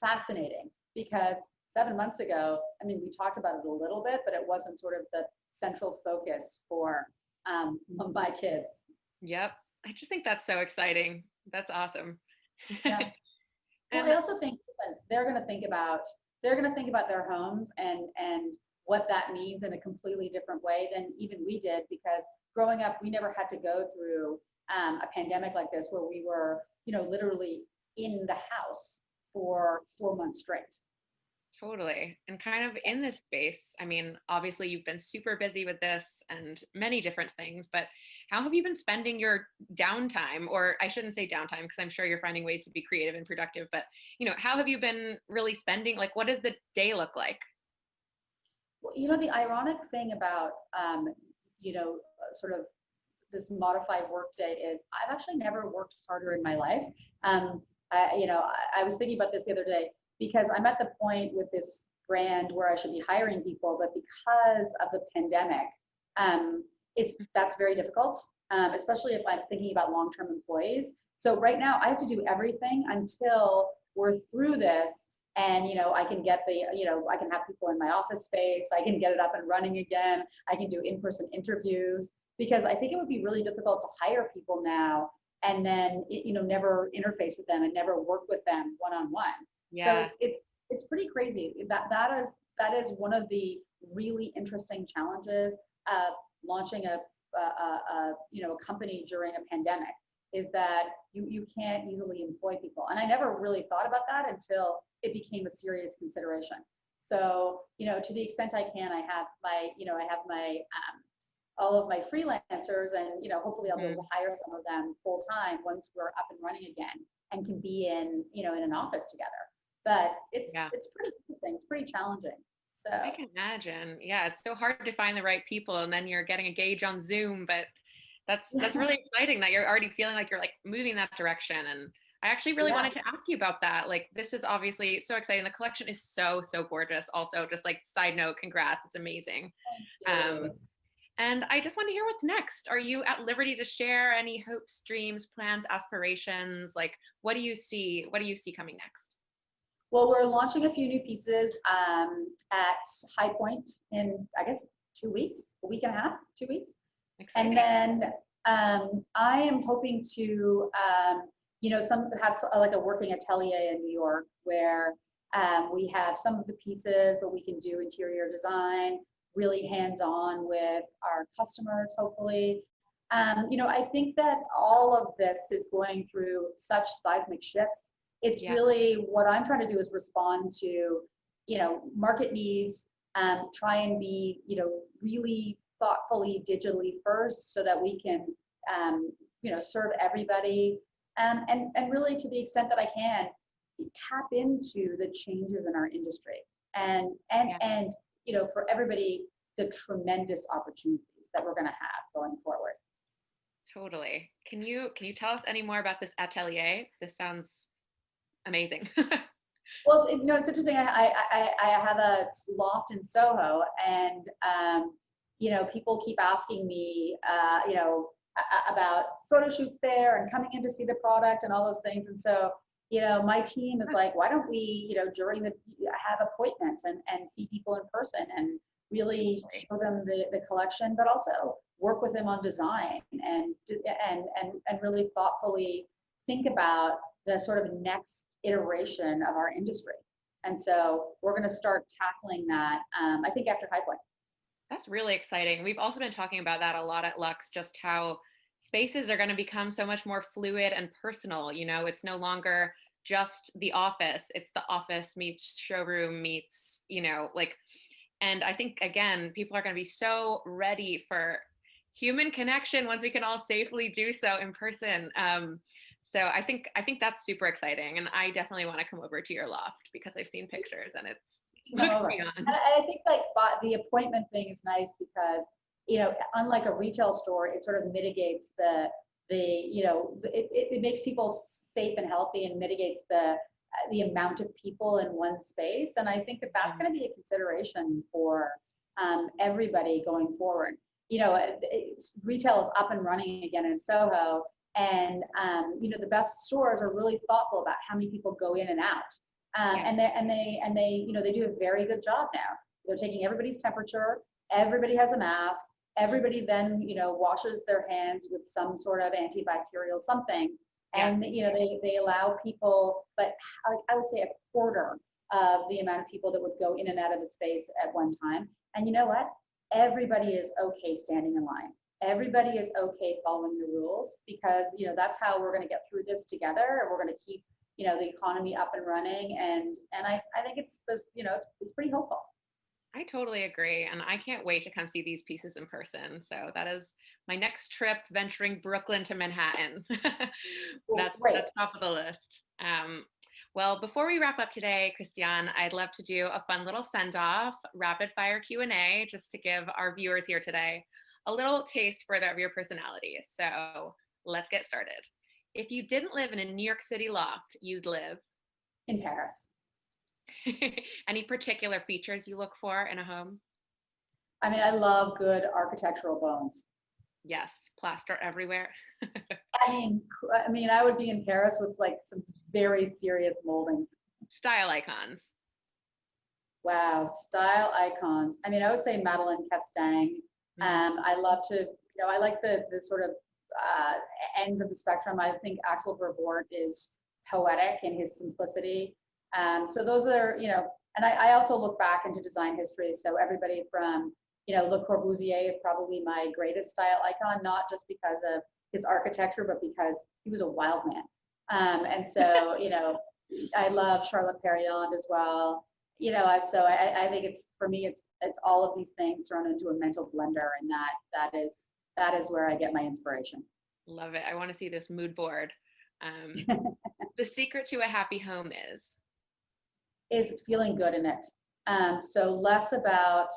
fascinating, because 7 months ago, I mean, we talked about it a little bit, but it wasn't sort of the central focus for my kids. Yep. I just think that's so exciting. That's awesome. Yeah. Well, I also think that they're going to think about their homes and what that means in a completely different way than even we did, because growing up, we never had to go through a pandemic like this, where we were, you know, literally in the house for 4 months straight. Totally. And kind of in this space, I mean, obviously you've been super busy with this and many different things, but how have you been spending your downtime? Or I shouldn't say downtime, because I'm sure you're finding ways to be creative and productive, but, you know, how have you been really spending? Like, what does the day look like? Well, you know, the ironic thing about, you know, sort of this modified workday is I've actually never worked harder in my life. I was thinking about this the other day, because I'm at the point with this brand where I should be hiring people, but because of the pandemic, that's very difficult, especially if I'm thinking about long-term employees. So right now I have to do everything until we're through this, and, you know, I can get I can have people in my office space, I can get it up and running again, I can do in-person interviews, because I think it would be really difficult to hire people now and then, you know, never interface with them and never work with them one-on-one. Yeah. So it's pretty crazy. That is one of the really interesting challenges of launching a company during a pandemic, is that you can't easily employ people. And I never really thought about that until it became a serious consideration. So, you know, to the extent I can, I have my all of my freelancers, and, you know, hopefully I'll be able to hire some of them full time once we're up and running again and can be in an office together. But it's pretty interesting. It's pretty challenging. So I can imagine. Yeah, it's so hard to find the right people, and then you're getting a gauge on Zoom, but that's really exciting that you're already feeling like you're like moving in that direction. And I actually really wanted to ask you about that. Like, this is obviously so exciting. The collection is so gorgeous. Also, just like side note, congrats. It's amazing. And I just want to hear what's next. Are you at liberty to share any hopes, dreams, plans, aspirations? Like, what do you see coming next? Well, we're launching a few new pieces at High Point in, I guess, 2 weeks, a week and a half, 2 weeks. Exciting. And then I am hoping to, have like a working atelier in New York, where we have some of the pieces, but we can do interior design. really hands-on with our customers, hopefully. I think that all of this is going through such seismic shifts. It's really what I'm trying to do is respond to, market needs, try and be, really thoughtfully digitally first so that we can, serve everybody. And really to the extent that I can, tap into the changes in our industry and for everybody, the tremendous opportunities that we're going to have going forward. Totally. Can you tell us any more about this atelier? This sounds amazing. Well, it's interesting. I have a loft in Soho, and people keep asking me, about photo shoots there and coming in to see the product and all those things. And so, my team is like, why don't we, have appointments and see people in person and really show them the collection, but also work with them on design and really thoughtfully think about the sort of next iteration of our industry. And so we're going to start tackling that, I think, after High Point. That's really exciting. We've also been talking about that a lot at Lux, just how spaces are going to become so much more fluid and personal. It's no longer just the office. It's the office meets showroom meets, and I think, again, people are going to be so ready for human connection once we can all safely do so in person. So I think that's super exciting. And I definitely want to come over to your loft because I've seen pictures and it looks beyond. And I think the appointment thing is nice because, unlike a retail store, it sort of mitigates it makes people safe and healthy and mitigates the amount of people in one space. And I think that's going to be a consideration for everybody going forward. Retail is up and running again in Soho, and the best stores are really thoughtful about how many people go in and out. And they do a very good job now. They're taking everybody's temperature. Everybody has a mask. Everybody then washes their hands with some sort of antibacterial something. And they allow people, but I would say a quarter of the amount of people that would go in and out of a space at one time. And you know what? Everybody is okay standing in line. Everybody is okay following the rules because that's how we're going to get through this together, and we're going to keep the economy up and running. And I think it's pretty hopeful. I totally agree. And I can't wait to come see these pieces in person. So that is my next trip, venturing Brooklyn to Manhattan. That's top of the list. Well, before we wrap up today, Christiane, I'd love to do a fun little send-off, rapid fire Q&A, just to give our viewers here today a little taste further of your personality. So let's get started. If you didn't live in a New York City loft, you'd live? In Paris. Any particular features you look for in a home? I mean, I love good architectural bones. Yes, plaster everywhere. I mean, I would be in Paris with like some very serious moldings. Style icons. Wow, style icons. I mean, I would say Madeleine Castaing. I love to, I like the sort of ends of the spectrum. I think Axel Vervoort is poetic in his simplicity. So those are, and I also look back into design history. So everybody from, Le Corbusier is probably my greatest style icon, not just because of his architecture, but because he was a wild man. And so, I love Charlotte Perriand as well. So I think for me, it's all of these things thrown into a mental blender, and that is where I get my inspiration. Love it. I want to see this mood board. The secret to a happy home is feeling good in it. So less about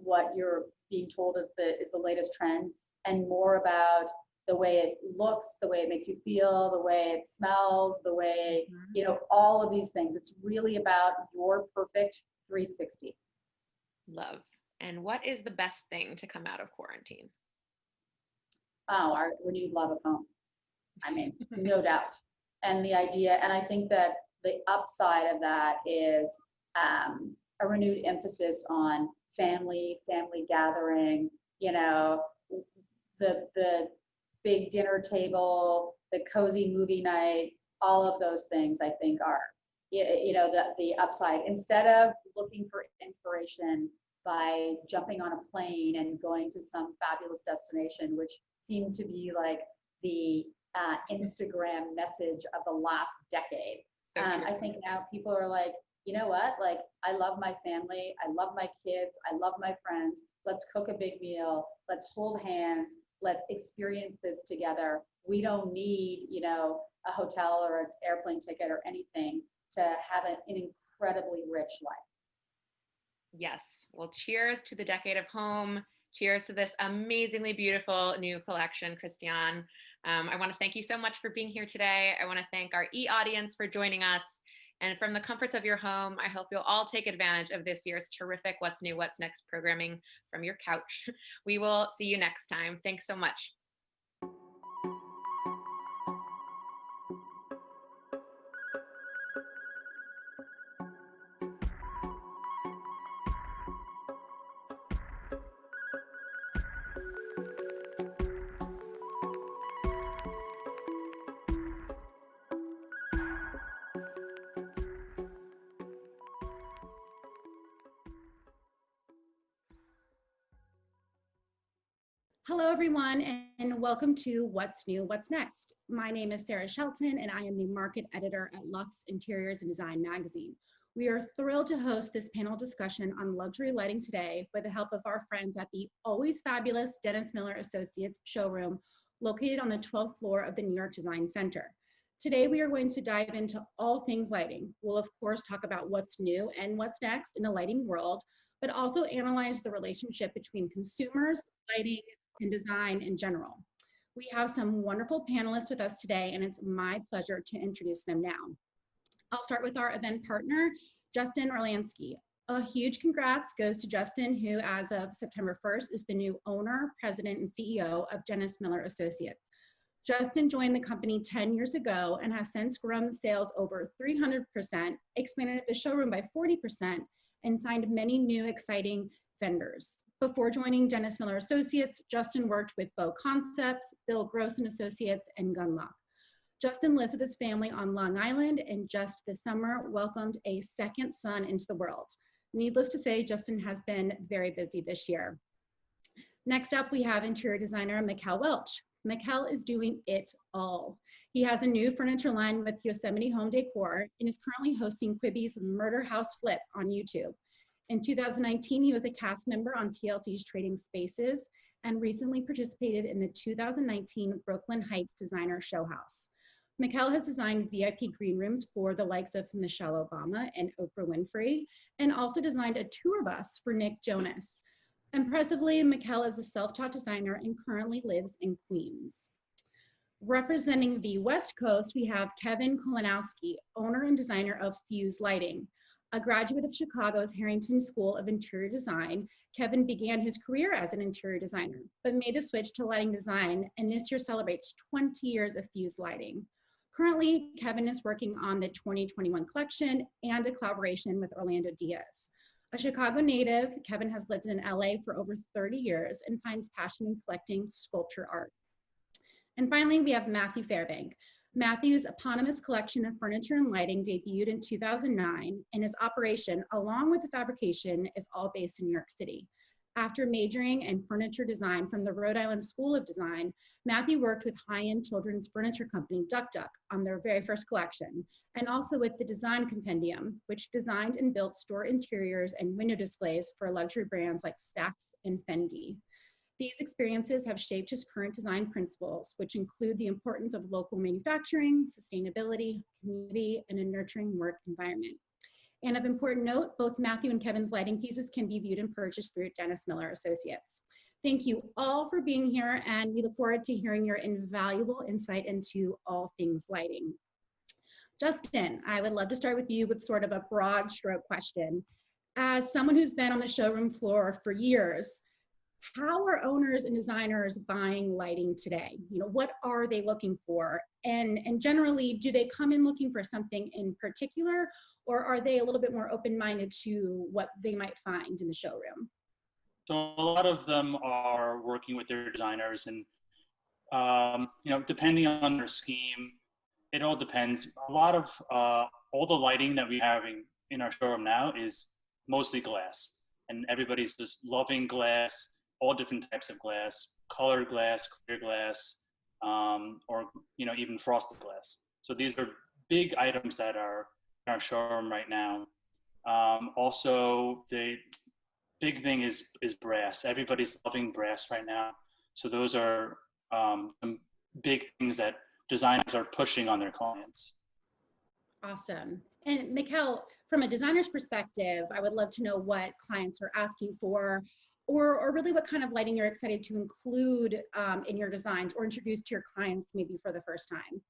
what you're being told is the latest trend, and more about the way it looks, the way it makes you feel, the way it smells, the way, all of these things. It's really about your perfect 360. Love. And what is the best thing to come out of quarantine? Oh, our renewed love of home. I mean, no doubt. And the idea, and I think that the upside of that is a renewed emphasis on family gathering, the big dinner table, the cozy movie night, all of those things I think are the upside, instead of looking for inspiration by jumping on a plane and going to some fabulous destination, which seemed to be like the Instagram message of the last decade. So I think now people are like, you know what? Like, I love my family. I love my kids. I love my friends. Let's cook a big meal. Let's hold hands. Let's experience this together. We don't need, a hotel or an airplane ticket or anything to have an incredibly rich life. Yes. Well, cheers to the decade of home. Cheers to this amazingly beautiful new collection, Christiane. I want to thank you so much for being here today. I want to thank our e-audience for joining us. And from the comforts of your home, I hope you'll all take advantage of this year's terrific What's New, What's Next programming from your couch. We will see you next time. Thanks so much. Hello, everyone, and welcome to What's New, What's Next. My name is Sarah Shelton, and I am the market editor at Luxe Interiors and Design magazine. We are thrilled to host this panel discussion on luxury lighting today with the help of our friends at the always fabulous Dennis Miller Associates showroom located on the 12th floor of the New York Design Center. Today, we are going to dive into all things lighting. We'll, of course, talk about what's new and what's next in the lighting world, but also analyze the relationship between consumers, lighting, and design in general. We have some wonderful panelists with us today, and it's my pleasure to introduce them now. I'll start with our event partner, Justin Orlansky. A huge congrats goes to Justin, who as of September 1st is the new owner, president, and CEO of Dennis Miller Associates. Justin joined the company 10 years ago and has since grown sales over 300%, expanded the showroom by 40%, and signed many new exciting vendors. Before joining Dennis Miller Associates, Justin worked with Bow Concepts, Bill Gross & Associates, and Gunlock. Justin lives with his family on Long Island and just this summer welcomed a second son into the world. Needless to say, Justin has been very busy this year. Next up, we have interior designer Mikkel Welch. Mikkel is doing it all. He has a new furniture line with Yosemite Home Decor and is currently hosting Quibi's Murder House Flip on YouTube. In 2019, he was a cast member on TLC's Trading Spaces and recently participated in the 2019 Brooklyn Heights Designer Show House. Mikkel has designed VIP green rooms for the likes of Michelle Obama and Oprah Winfrey, and also designed a tour bus for Nick Jonas. Impressively, Mikkel is a self-taught designer and currently lives in Queens. Representing the West Coast, we have Kevin Kolanowski, owner and designer of Fuse Lighting. A graduate of Chicago's Harrington School of Interior Design, Kevin began his career as an interior designer, but made the switch to lighting design, and this year celebrates 20 years of Fuse Lighting. Currently, Kevin is working on the 2021 collection and a collaboration with Orlando Diaz. A Chicago native, Kevin has lived in LA for over 30 years and finds passion in collecting sculpture art. And finally, we have Matthew Fairbank. Matthew's eponymous collection of furniture and lighting debuted in 2009, and his operation, along with the fabrication, is all based in New York City. After majoring in furniture design from the Rhode Island School of Design, Matthew worked with high-end children's furniture company Duck Duck on their very first collection, and also with the Design Compendium, which designed and built store interiors and window displays for luxury brands like Saks and Fendi. These experiences have shaped his current design principles, which include the importance of local manufacturing, sustainability, community, and a nurturing work environment. And of important note, both Matthew and Kevin's lighting pieces can be viewed and purchased through Dennis Miller Associates. Thank you all for being here, and we look forward to hearing your invaluable insight into all things lighting. Justin, I would love to start with you with sort of a broad stroke question. As someone who's been on the showroom floor for years, how are owners and designers buying lighting today? You know, what are they looking for? And generally, do they come in looking for something in particular, or are they a little bit more open-minded to what they might find in the showroom? So a lot of them are working with their designers, and you know, depending on their scheme, it all depends. A lot of all the lighting that we have in our showroom now is mostly glass, and everybody's just loving glass, all different types of glass, colored glass, clear glass, or even frosted glass. So these are big items that are in our showroom right now. Also, the big thing is brass. Everybody's loving brass right now. So those are some big things that designers are pushing on their clients. Awesome. And Mikkel, from a designer's perspective, I would love to know what clients are asking for, or really what kind of lighting you're excited to include in your designs or introduce to your clients maybe for the first time.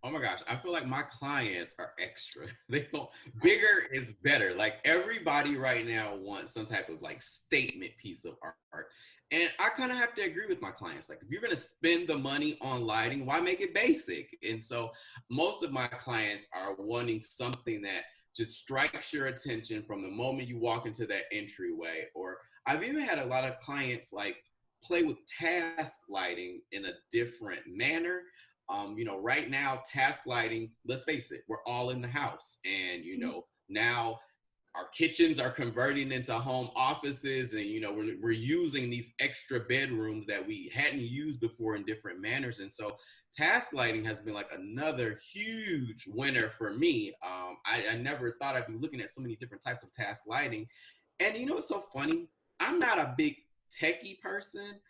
Oh my gosh, I feel like my clients are extra. They don't, bigger is better. Like everybody right now wants some type of like statement piece of art. And I kind of have to agree with my clients. Like if you're going to spend the money on lighting, why make it basic? And so most of my clients are wanting something that just strikes your attention from the moment you walk into that entryway. Or I've even had a lot of clients like play with task lighting in a different manner. Right now, task lighting, let's face it, we're all in the house. And, now our kitchens are converting into home offices, and, we're using these extra bedrooms that we hadn't used before in different manners. And so task lighting has been like another huge winner for me. I never thought I'd be looking at so many different types of task lighting. And what's so funny? I'm not a big techie person,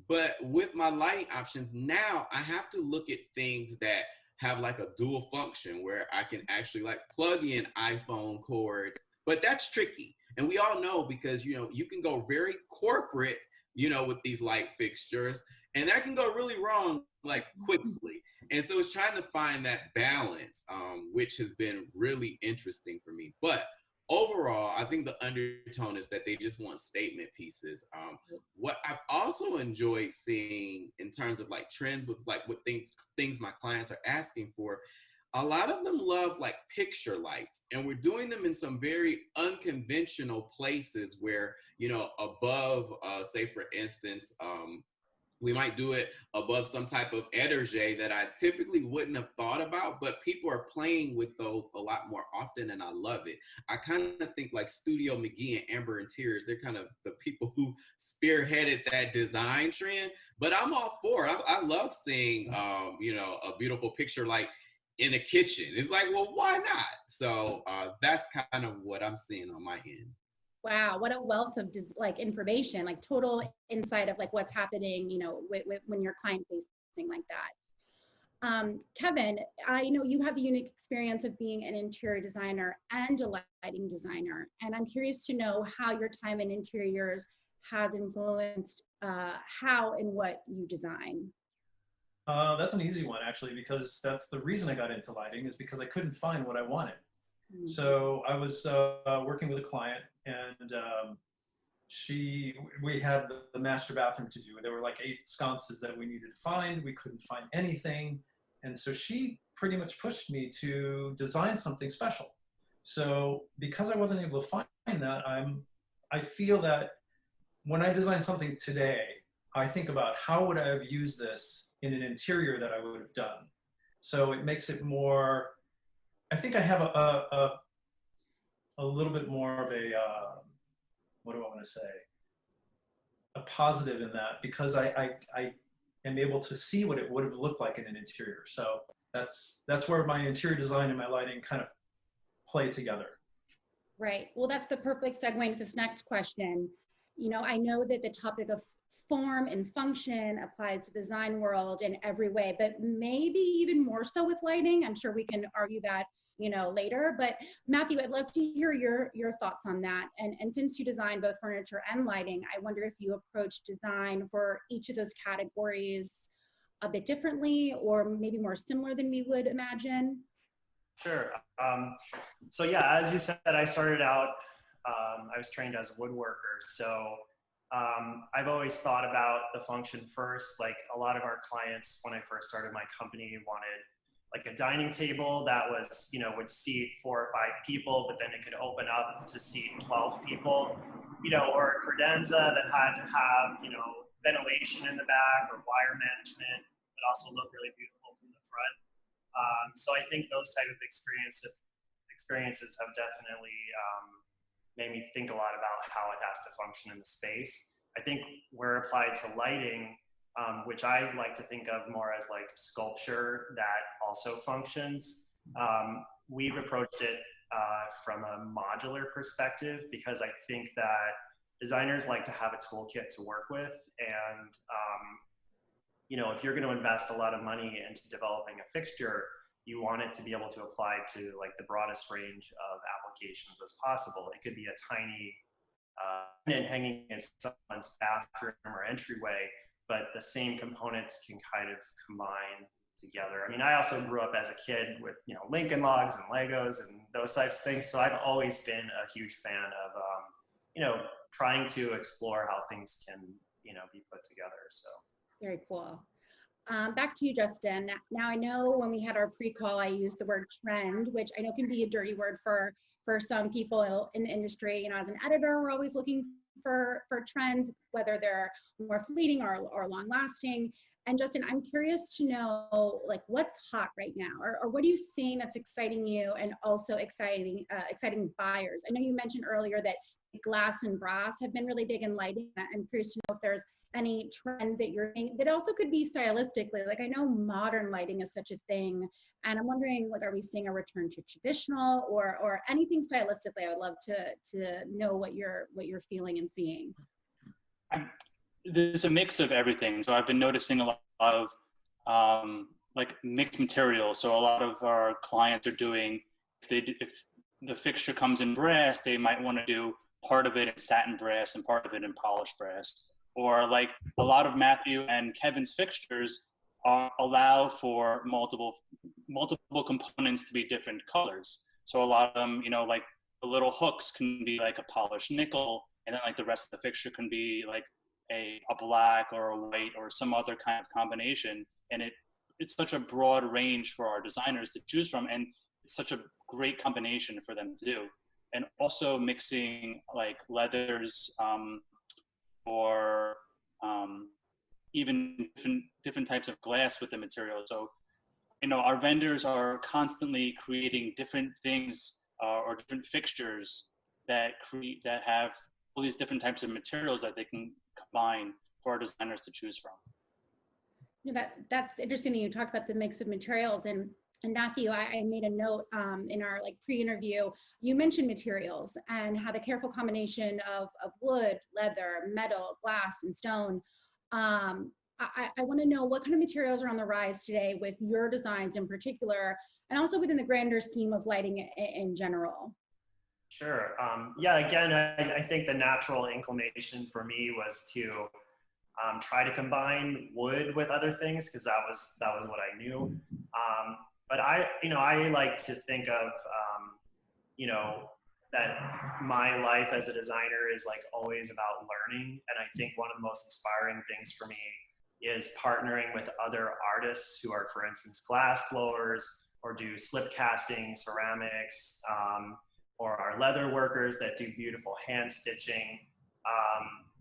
but with my lighting options now, I have to look at things that have like a dual function where I can actually like plug in iPhone cords, but that's tricky. And we all know because, you can go very corporate, with these light fixtures, and that can go really wrong like quickly. And so it's trying to find that balance, which has been really interesting for me. But overall, I think the undertone is that they just want statement pieces. What I've also enjoyed seeing in terms of like trends with like what things my clients are asking for, a lot of them love like picture lights, and we're doing them in some very unconventional places where, above, say for instance, we might do it above some type of étagère that I typically wouldn't have thought about, but people are playing with those a lot more often, and I love it. I kind of think like Studio McGee and Amber Interiors, they're kind of the people who spearheaded that design trend, but I'm all for it. I love seeing, a beautiful picture like in a kitchen. It's like, well, why not? So that's kind of what I'm seeing on my end. Wow, what a wealth of information, like total insight of like what's happening, with when you're client facing like that. Kevin, I know you have the unique experience of being an interior designer and a lighting designer, and I'm curious to know how your time in interiors has influenced how and what you design. That's an easy one actually, because that's the reason I got into lighting, is because I couldn't find what I wanted. Mm-hmm. So I was working with a client, and we had the master bathroom to do. There were like 8 sconces that we needed to find. We couldn't find anything. And so she pretty much pushed me to design something special. So because I wasn't able to find that, I feel that when I design something today, I think about how would I have used this in an interior that I would have done. So it makes it more, I think I have a little bit more of a, what do I want to say? A positive in that, because I am able to see what it would have looked like in an interior. So that's where my interior design and my lighting kind of play together. Right. Well, that's the perfect segue into this next question. I know that the topic of form and function applies to the design world in every way, but maybe even more so with lighting. I'm sure we can argue that, later. But Matthew, I'd love to hear your thoughts on that. And since you design both furniture and lighting, I wonder if you approach design for each of those categories a bit differently, or maybe more similar than we would imagine. Sure. So yeah, as you said, I started out, I was trained as a woodworker. So I've always thought about the function first. Like a lot of our clients, when I first started my company, wanted like a dining table that was, would seat 4 or 5 people, but then it could open up to seat 12 people, or a credenza that had to have, ventilation in the back or wire management, but also look really beautiful from the front. So I think those type of experiences have definitely made me think a lot about how it has to function in the space. I think where applied to lighting, which I like to think of more as like sculpture that also functions, we've approached it from a modular perspective, because I think that designers like to have a toolkit to work with. And, you know, if you're going to invest a lot of money into developing a fixture, you want it to be able to apply to like the broadest range of applications as possible. It could be a tiny hanging in someone's bathroom or entryway, but the same components can kind of combine together. I mean, I also grew up as a kid with, you know, Lincoln Logs and Legos and those types of things. So I've always been a huge fan of, you know, trying to explore how things can, you know, be put together. So Very cool. Back to you, Justin. Now, I know when we had our pre-call, I used the word trend, which I know can be a dirty word for some people in the industry. You know, as an editor, we're always looking for trends, whether they're more fleeting or long lasting. And Justin, I'm curious to know, like, what's hot right now, or what are you seeing that's exciting you and also exciting buyers? I know you mentioned earlier that glass and brass have been really big in lighting. I'm curious to know if there's any trend that you're seeing that also could be stylistically. Like, I know modern lighting is such a thing, and I'm wondering, like, are we seeing a return to traditional or anything stylistically? I would love to know what you're feeling and seeing. There's a mix of everything. So I've been noticing a lot of like mixed materials. So a lot of our clients are doing, if the fixture comes in brass, they might want to do part of it in satin brass and part of it in polished brass. Or like a lot of Matthew and Kevin's fixtures allow for multiple components to be different colors. So a lot of them, you know, like the little hooks can be like a polished nickel, and then like the rest of the fixture can be like a black or a white or some other kind of combination. And it's such a broad range for our designers to choose from, and it's such a great combination for them to do. And also mixing like leathers or even different types of glass with the material. So, you know, our vendors are constantly creating different things or different fixtures that have all these different types of materials that they can combine for our designers to choose from. You know, that's interesting that you talked about the mix of materials. And Matthew, I made a note in our like pre-interview, you mentioned materials and how the careful combination of wood, leather, metal, glass, and stone. I want to know what kind of materials are on the rise today with your designs in particular, and also within the grander scheme of lighting in general. Sure. Yeah, again, I think the natural inclination for me was to try to combine wood with other things, because that was what I knew. But I like to think of, you know, that my life as a designer is like always about learning. And I think one of the most inspiring things for me is partnering with other artists who are, for instance, glass blowers, or do slip casting, ceramics, or our leather workers that do beautiful hand stitching.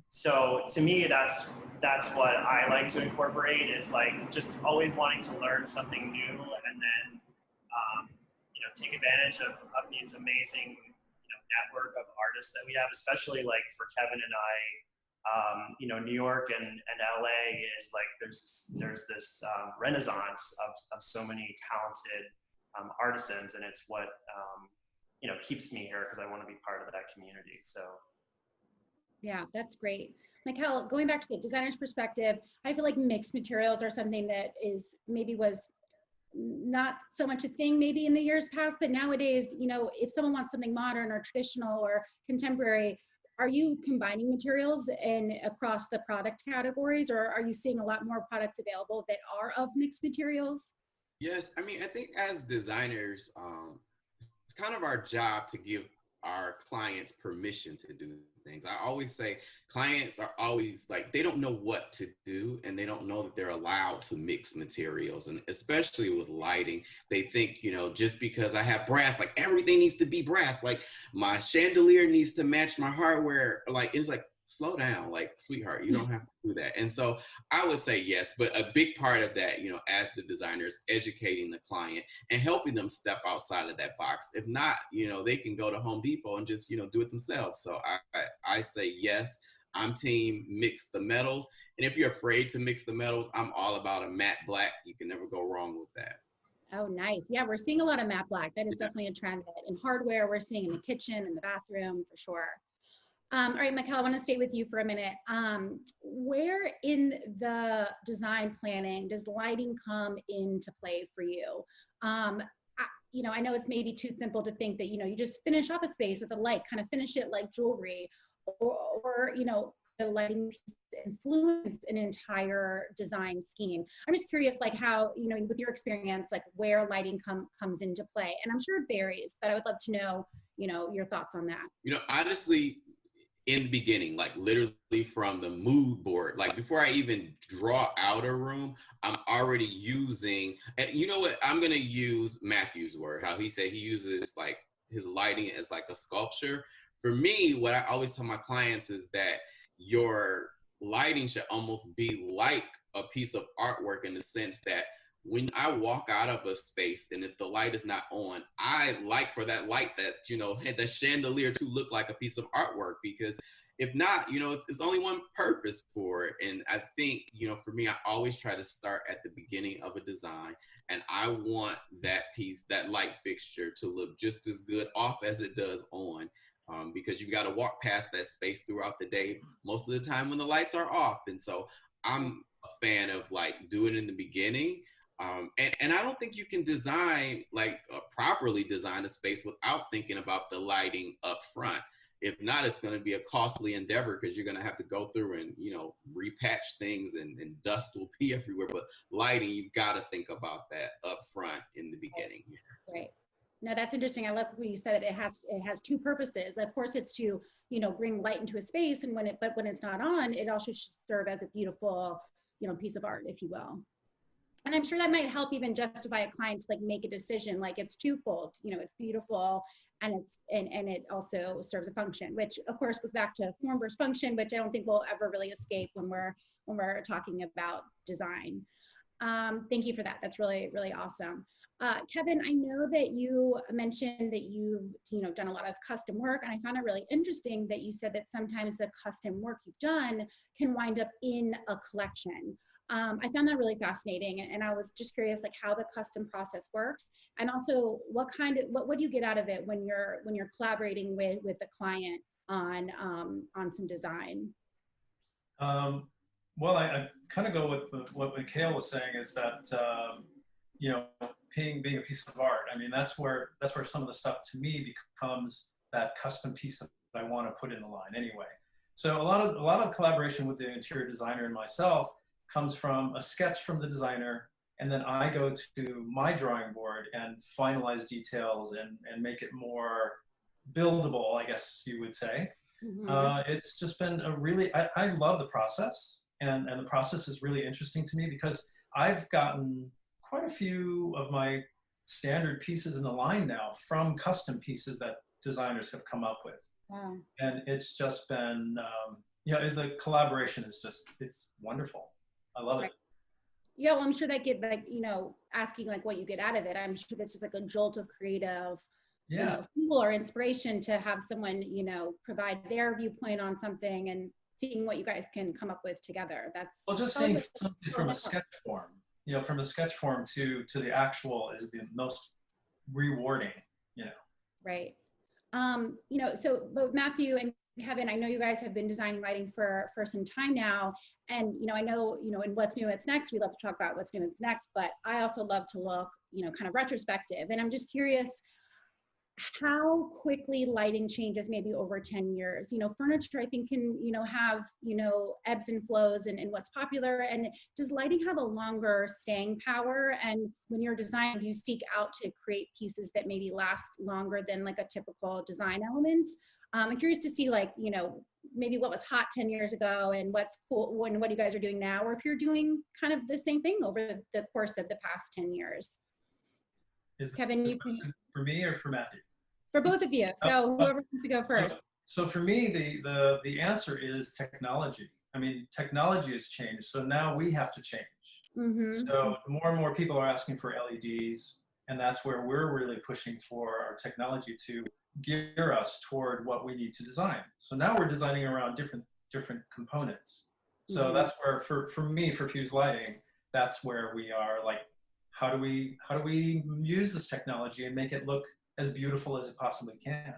So to me, that's what I like to incorporate, is like just always wanting to learn something new, and then you know, take advantage of these amazing, you know, network of artists that we have, especially like for Kevin and I. You know, New York and LA is like there's this renaissance of so many talented artisans, and it's what you know, keeps me here, because I want to be part of that community. So. Yeah, that's great. Michael, going back to the designer's perspective, I feel like mixed materials are something that was not so much a thing maybe in the years past, but nowadays, you know, if someone wants something modern or traditional or contemporary, are you combining materials across the product categories, or are you seeing a lot more products available that are of mixed materials? Yes, I mean, I think as designers, it's kind of our job to give our clients permission to do things. I always say clients are always like, they don't know what to do, and they don't know that they're allowed to mix materials. And especially with lighting, they think, you know, just because I have brass, like everything needs to be brass, like my chandelier needs to match my hardware. Like, it's like, slow down, like, sweetheart, you don't have to do that. And so I would say yes, but a big part of that, you know, as the designer, is educating the client and helping them step outside of that box. If not, you know, they can go to Home Depot and just, you know, do it themselves. So I say yes. I'm team mix the metals. And if you're afraid to mix the metals, I'm all about a matte black. You can never go wrong with that. Oh, nice. Yeah, we're seeing a lot of matte black. That is definitely a trend. In hardware, we're seeing in the kitchen, in the bathroom, for sure. All right, Michael, I want to stay with you for a minute. Where in the design planning does lighting come into play for you? You know, I know it's maybe too simple to think that, you know, you just finish off a space with a light, kind of finish it like jewelry, or you know, the lighting piece influence an entire design scheme. I'm just curious, like, how, you know, with your experience, like, where lighting comes into play. And I'm sure it varies, but I would love to know, you know, your thoughts on that. You know, honestly, in the beginning, like literally from the mood board, like before I even draw out a room, I'm already using, and you know what, I'm gonna use Matthew's word, how he said he uses like his lighting as like a sculpture. For me, what I always tell my clients is that your lighting should almost be like a piece of artwork, in the sense that when I walk out of a space and if the light is not on, I like for that light that, you know, had the chandelier to look like a piece of artwork, because if not, you know, it's only one purpose for it. And I think, you know, for me, I always try to start at the beginning of a design, and I want that piece, that light fixture, to look just as good off as it does on. Because you've got to walk past that space throughout the day, most of the time when the lights are off. And so I'm a fan of like doing it in the beginning. And I don't think you can design, like properly design a space without thinking about the lighting up front. If not, it's going to be a costly endeavor, because you're going to have to go through and, you know, repatch things, and dust will be everywhere. But lighting, you've got to think about that up front in the beginning. Right. No, that's interesting. I love what you said. It has two purposes. Of course, it's to, you know, bring light into a space, and when it's not on, it also should serve as a beautiful, you know, piece of art, if you will. And I'm sure that might help even justify a client to like make a decision, like it's twofold, you know, it's beautiful and it also serves a function, which of course goes back to form versus function, which I don't think we'll ever really escape when we're talking about design. Thank you for that. That's really, really awesome. Kevin, I know that you mentioned that you've, you know, done a lot of custom work, and I found it really interesting that you said that sometimes the custom work you've done can wind up in a collection. I found that really fascinating, and I was just curious, like, how the custom process works, and also what do you get out of it when you're collaborating with the client on some design? Well, I kind of go with what Mikhail was saying, is that you know, being a piece of art. I mean, that's where some of the stuff to me becomes that custom piece that I want to put in the line anyway. So a lot of collaboration with the interior designer and myself comes from a sketch from the designer, and then I go to my drawing board and finalize details and make it more buildable, I guess you would say. Mm-hmm. It's just been a really, I love the process, and the process is really interesting to me, because I've gotten quite a few of my standard pieces in the line now from custom pieces that designers have come up with. Wow. And it's just been, you know, the collaboration is just, it's wonderful. I love it. Yeah, well, I'm sure that get, like, you know, asking like what you get out of it, I'm sure that's just like a jolt of creative, you know, fuel or inspiration to have someone, you know, provide their viewpoint on something and seeing what you guys can come up with together. That's, well, just seeing something from a sketch form, you know, from the sketch form to the actual is the most rewarding, you know. Right. You know, so both Matthew and Kevin, I know you guys have been designing lighting for some time now. And, you know, I know, you know, in What's New, What's Next, we love to talk about what's new, what's next, but I also love to look, you know, kind of retrospective. And I'm just curious how quickly lighting changes maybe over 10 years. You know, furniture, I think, can, you know, have, you know, ebbs and flows and what's popular. And does lighting have a longer staying power? And when you're designing, do you seek out to create pieces that maybe last longer than like a typical design element? I'm curious to see, like, you know, maybe what was hot 10 years ago and what's cool when what you guys are doing now, or if you're doing kind of the same thing over the course of the past 10 years. Is Kevin, you can, for me or for Matthew? For both of you. So whoever wants to go first. So for me, the answer is technology. I mean, technology has changed, so now we have to change. So more and more people are asking for LEDs, and that's where we're really pushing for our technology to gear us toward what we need to design. So now we're designing around different components. So that's where, for me, for Fuse Lighting, that's where we are like, how do we use this technology and make it look as beautiful as it possibly can?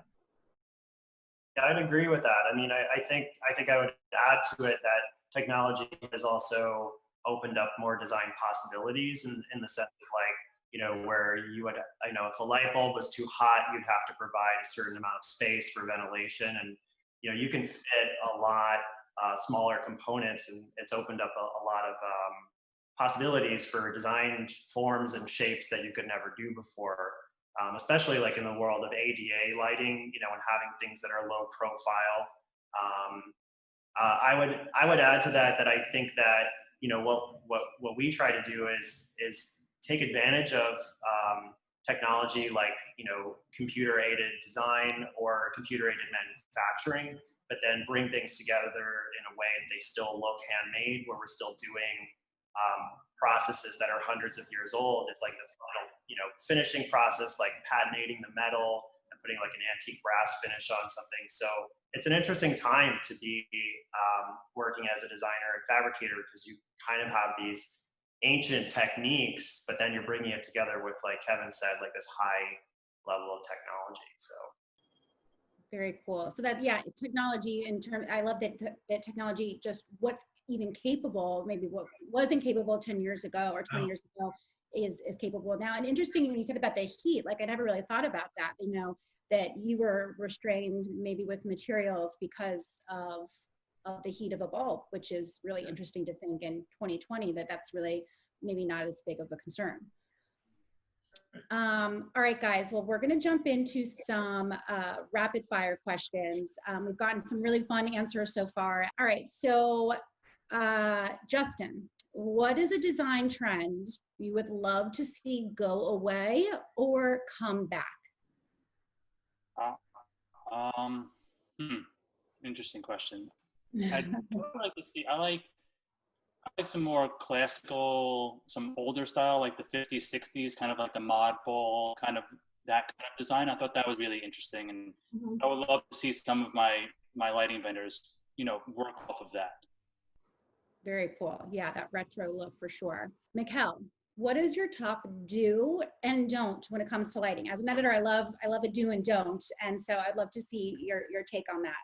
Yeah, I'd agree with that. I mean, I think I would add to it that technology has also opened up more design possibilities in the sense of like, you know, where you would, I know if a light bulb was too hot, you'd have to provide a certain amount of space for ventilation, and you know, you can fit a lot smaller components, and it's opened up a lot of possibilities for design forms and shapes that you could never do before. Especially like in the world of ADA lighting, you know, and having things that are low profile. I would add to that I think that, you know, what we try to do is take advantage of technology like, you know, computer aided design or computer aided manufacturing, but then bring things together in a way that they still look handmade, where we're still doing processes that are hundreds of years old. It's like the final, you know, finishing process, like patinating the metal and putting like an antique brass finish on something. So it's an interesting time to be working as a designer and fabricator, because you kind of have these ancient techniques, but then you're bringing it together with, like Kevin said, like this high level of technology. So very cool. So that, yeah, technology in terms, I love that technology, just what's even capable, maybe what wasn't capable 10 years ago or 20 years ago is capable now. And interesting when you said about the heat, like I never really thought about that, you know, that you were restrained maybe with materials because of the heat of a bulb, which is really interesting to think in 2020 that's really maybe not as big of a concern. All right, guys, well, we're going to jump into some rapid fire questions. We've gotten some really fun answers so far. All right, so Justin, what is a design trend you would love to see go away or come back? Interesting question. I'd like to see, I like some more classical, some older style, like the 50s, 60s, kind of like the mod ball, kind of that kind of design. I thought that was really interesting, and I would love to see some of my lighting vendors, you know, work off of that. Very cool. Yeah, that retro look for sure. Mikkel, what is your top do and don't when it comes to lighting? As an editor, I love a do and don't, and so I'd love to see your take on that.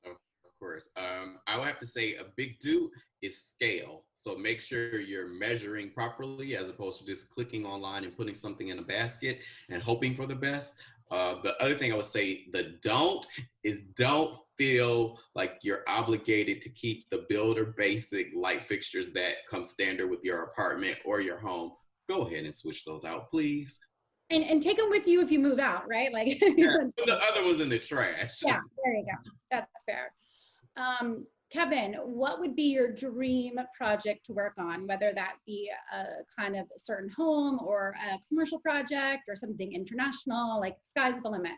Of course. I would have to say a big do is scale. So make sure you're measuring properly as opposed to just clicking online and putting something in a basket and hoping for the best. The other thing I would say, the don't is don't feel like you're obligated to keep the builder basic light fixtures that come standard with your apartment or your home. Go ahead and switch those out, please. And take them with you if you move out, right? Like yeah, the other one's in the trash. Yeah, there you go. That's fair. Kevin, what would be your dream project to work on, whether that be a kind of a certain home or a commercial project or something international, like sky's the limit?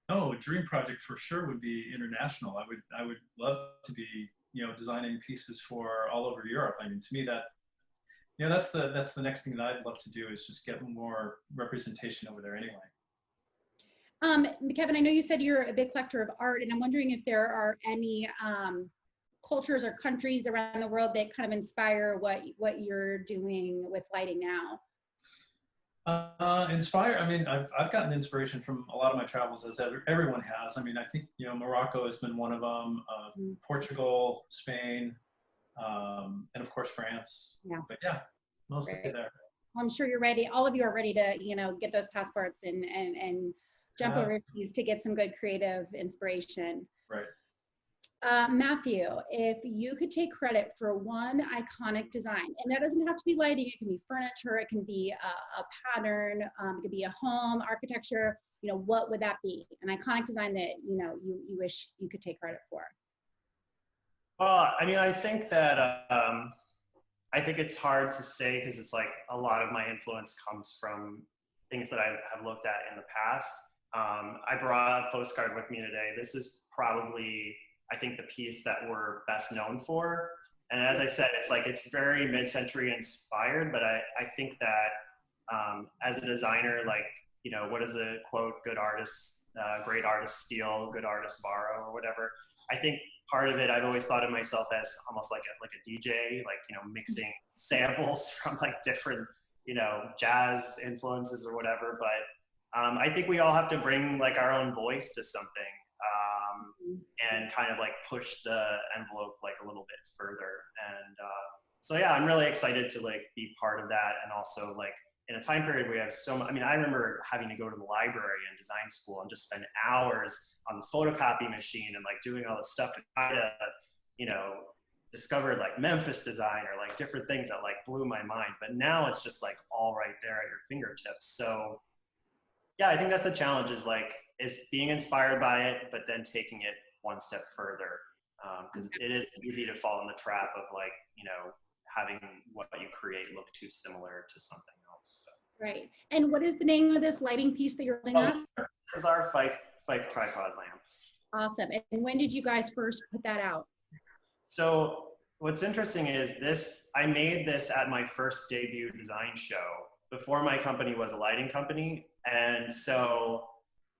Oh, a dream project for sure would be international. I would love to be, you know, designing pieces for all over Europe. I mean, to me that, you know, that's the next thing that I'd love to do, is just get more representation over there anyway. Kevin, I know you said you're a big collector of art, and I'm wondering if there are any cultures or countries around the world that kind of inspire what you're doing with lighting now. Inspire, I mean, I've gotten inspiration from a lot of my travels, as everyone has. I mean, I think, you know, Morocco has been one of them, Portugal, Spain, and of course France. Yeah. But yeah, mostly there. Well, I'm sure you're ready. All of you are ready to, you know, get those passports and jump overseas to get some good creative inspiration. Right. Matthew, if you could take credit for one iconic design, and that doesn't have to be lighting, it can be furniture, it can be a pattern, it could be a home, architecture, you know, what would that be? An iconic design that, you know, you wish you could take credit for? Well, I mean, I think that, I think it's hard to say, because it's like a lot of my influence comes from things that I have looked at in the past. I brought a postcard with me today. This is probably, I think, the piece that we're best known for. And as I said, it's very mid-century inspired, but I think that as a designer, what is the quote, good artists, great artists steal, good artists borrow, or whatever. I think part of it, I've always thought of myself as almost like a DJ, mixing samples from different, jazz influences or whatever. But I think we all have to bring our own voice to something, and kind of push the envelope a little bit further. And so yeah, I'm really excited to be part of that. And also in a time period where we have so much, I remember having to go to the library in design school and just spend hours on the photocopy machine and doing all this stuff to try to, discover Memphis design or different things that blew my mind. But now it's just all right there at your fingertips. So yeah, I think that's a challenge, is being inspired by it, but then taking it one step further. Because it is easy to fall in the trap of having what you create look too similar to something else. So. Right. And what is the name of this lighting piece that you're holding up? This is our Fife tripod lamp. Awesome. And when did you guys first put that out? So what's interesting is I made this at my first debut design show before my company was a lighting company. And so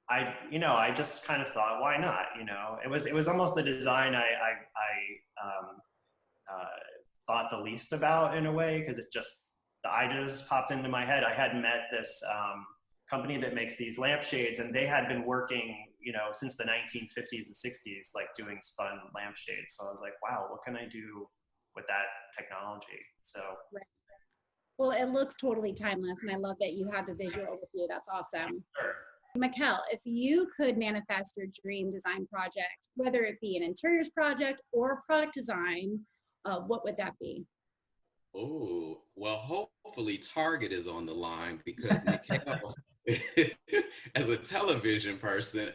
I just kind of thought, why not? It was almost the design I thought the least about in a way, because the ideas popped into my head. I had met this company that makes these lampshades, and they had been working, since the 1950s and 60s, doing spun lampshades. So I was like, wow, what can I do with that technology? So. Right. Well, it looks totally timeless, and I love that you have the visual with you. That's awesome. Sure. Mikkel, if you could manifest your dream design project, whether it be an interiors project or product design, what would that be? Oh, well, hopefully Target is on the line, because Mikkel, as a television person,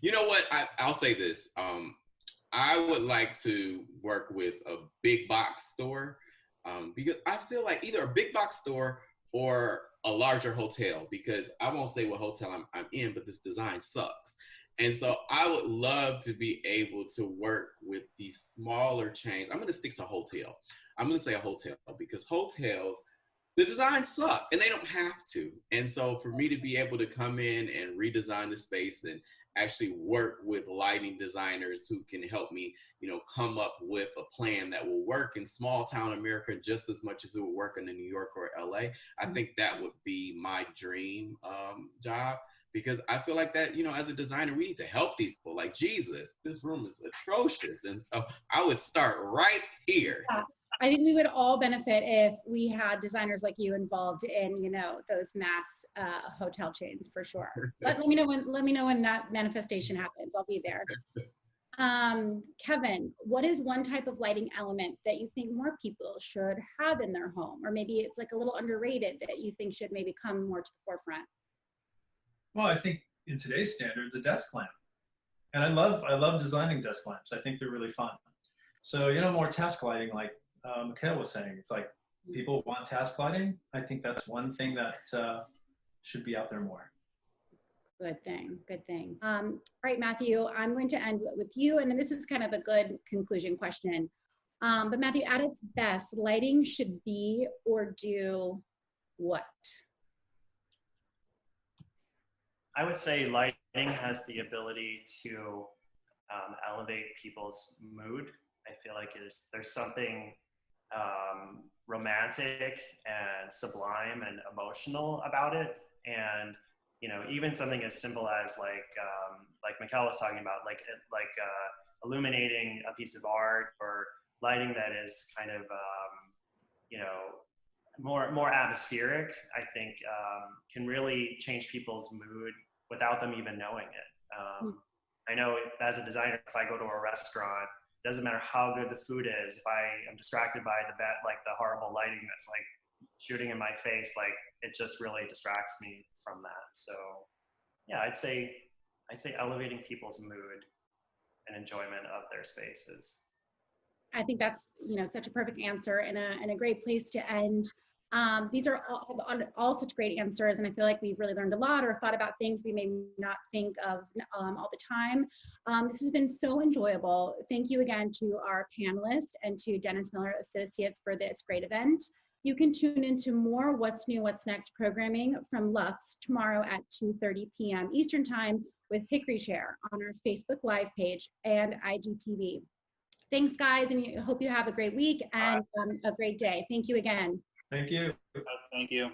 you know what? I'll say this. I would like to work with a big box store, because I feel like either a big box store or a larger hotel, because I won't say what hotel I'm in, but this design sucks. And so I would love to be able to work with these smaller chains. I'm going to stick to hotel. I'm going to say a hotel, because hotels, the designs suck and they don't have to. And so for me to be able to come in and redesign the space and actually work with lighting designers who can help me, come up with a plan that will work in small town America just as much as it would work in New York or LA. I think that would be my dream job, because I feel like that, as a designer, we need to help these people. Like, Jesus, this room is atrocious. And so I would start right here. Yeah. I think we would all benefit if we had designers like you involved in, those mass hotel chains, for sure. Let me know when that manifestation happens. I'll be there. Kevin, what is one type of lighting element that you think more people should have in their home, or maybe it's a little underrated that you think should maybe come more to the forefront? Well, I think in today's standards, a desk lamp, and I love designing desk lamps. I think they're really fun. So more task lighting, like Mikkel was saying, it's people want task lighting. I think that's one thing that should be out there more. Good thing, good thing. All right, Matthew, I'm going to end with you, and this is kind of a good conclusion question. But Matthew, at its best, lighting should be or do what? I would say lighting has the ability to elevate people's mood. I feel like there's something romantic and sublime and emotional about it. And even something as simple as like Mikkel was talking about, illuminating a piece of art or lighting that is kind of more atmospheric, I think can really change people's mood without them even knowing it. I know as a designer, if I go to a restaurant, it doesn't matter how good the food is, if I am distracted by the horrible lighting that's shooting in my face, it just really distracts me from that. So yeah, I'd say elevating people's mood and enjoyment of their spaces. I think that's such a perfect answer and a great place to end These are all such great answers, and I feel like we've really learned a lot or thought about things we may not think of all the time. This has been so enjoyable. Thank you again to our panelists and to Dennis Miller Associates for this great event. You can tune into more What's New, What's Next programming from Lux tomorrow at 2:30 p.m. Eastern Time with Hickory Chair on our Facebook Live page and IGTV. Thanks, guys, and I hope you have a great week and a great day. Thank you again. Thank you. Thank you.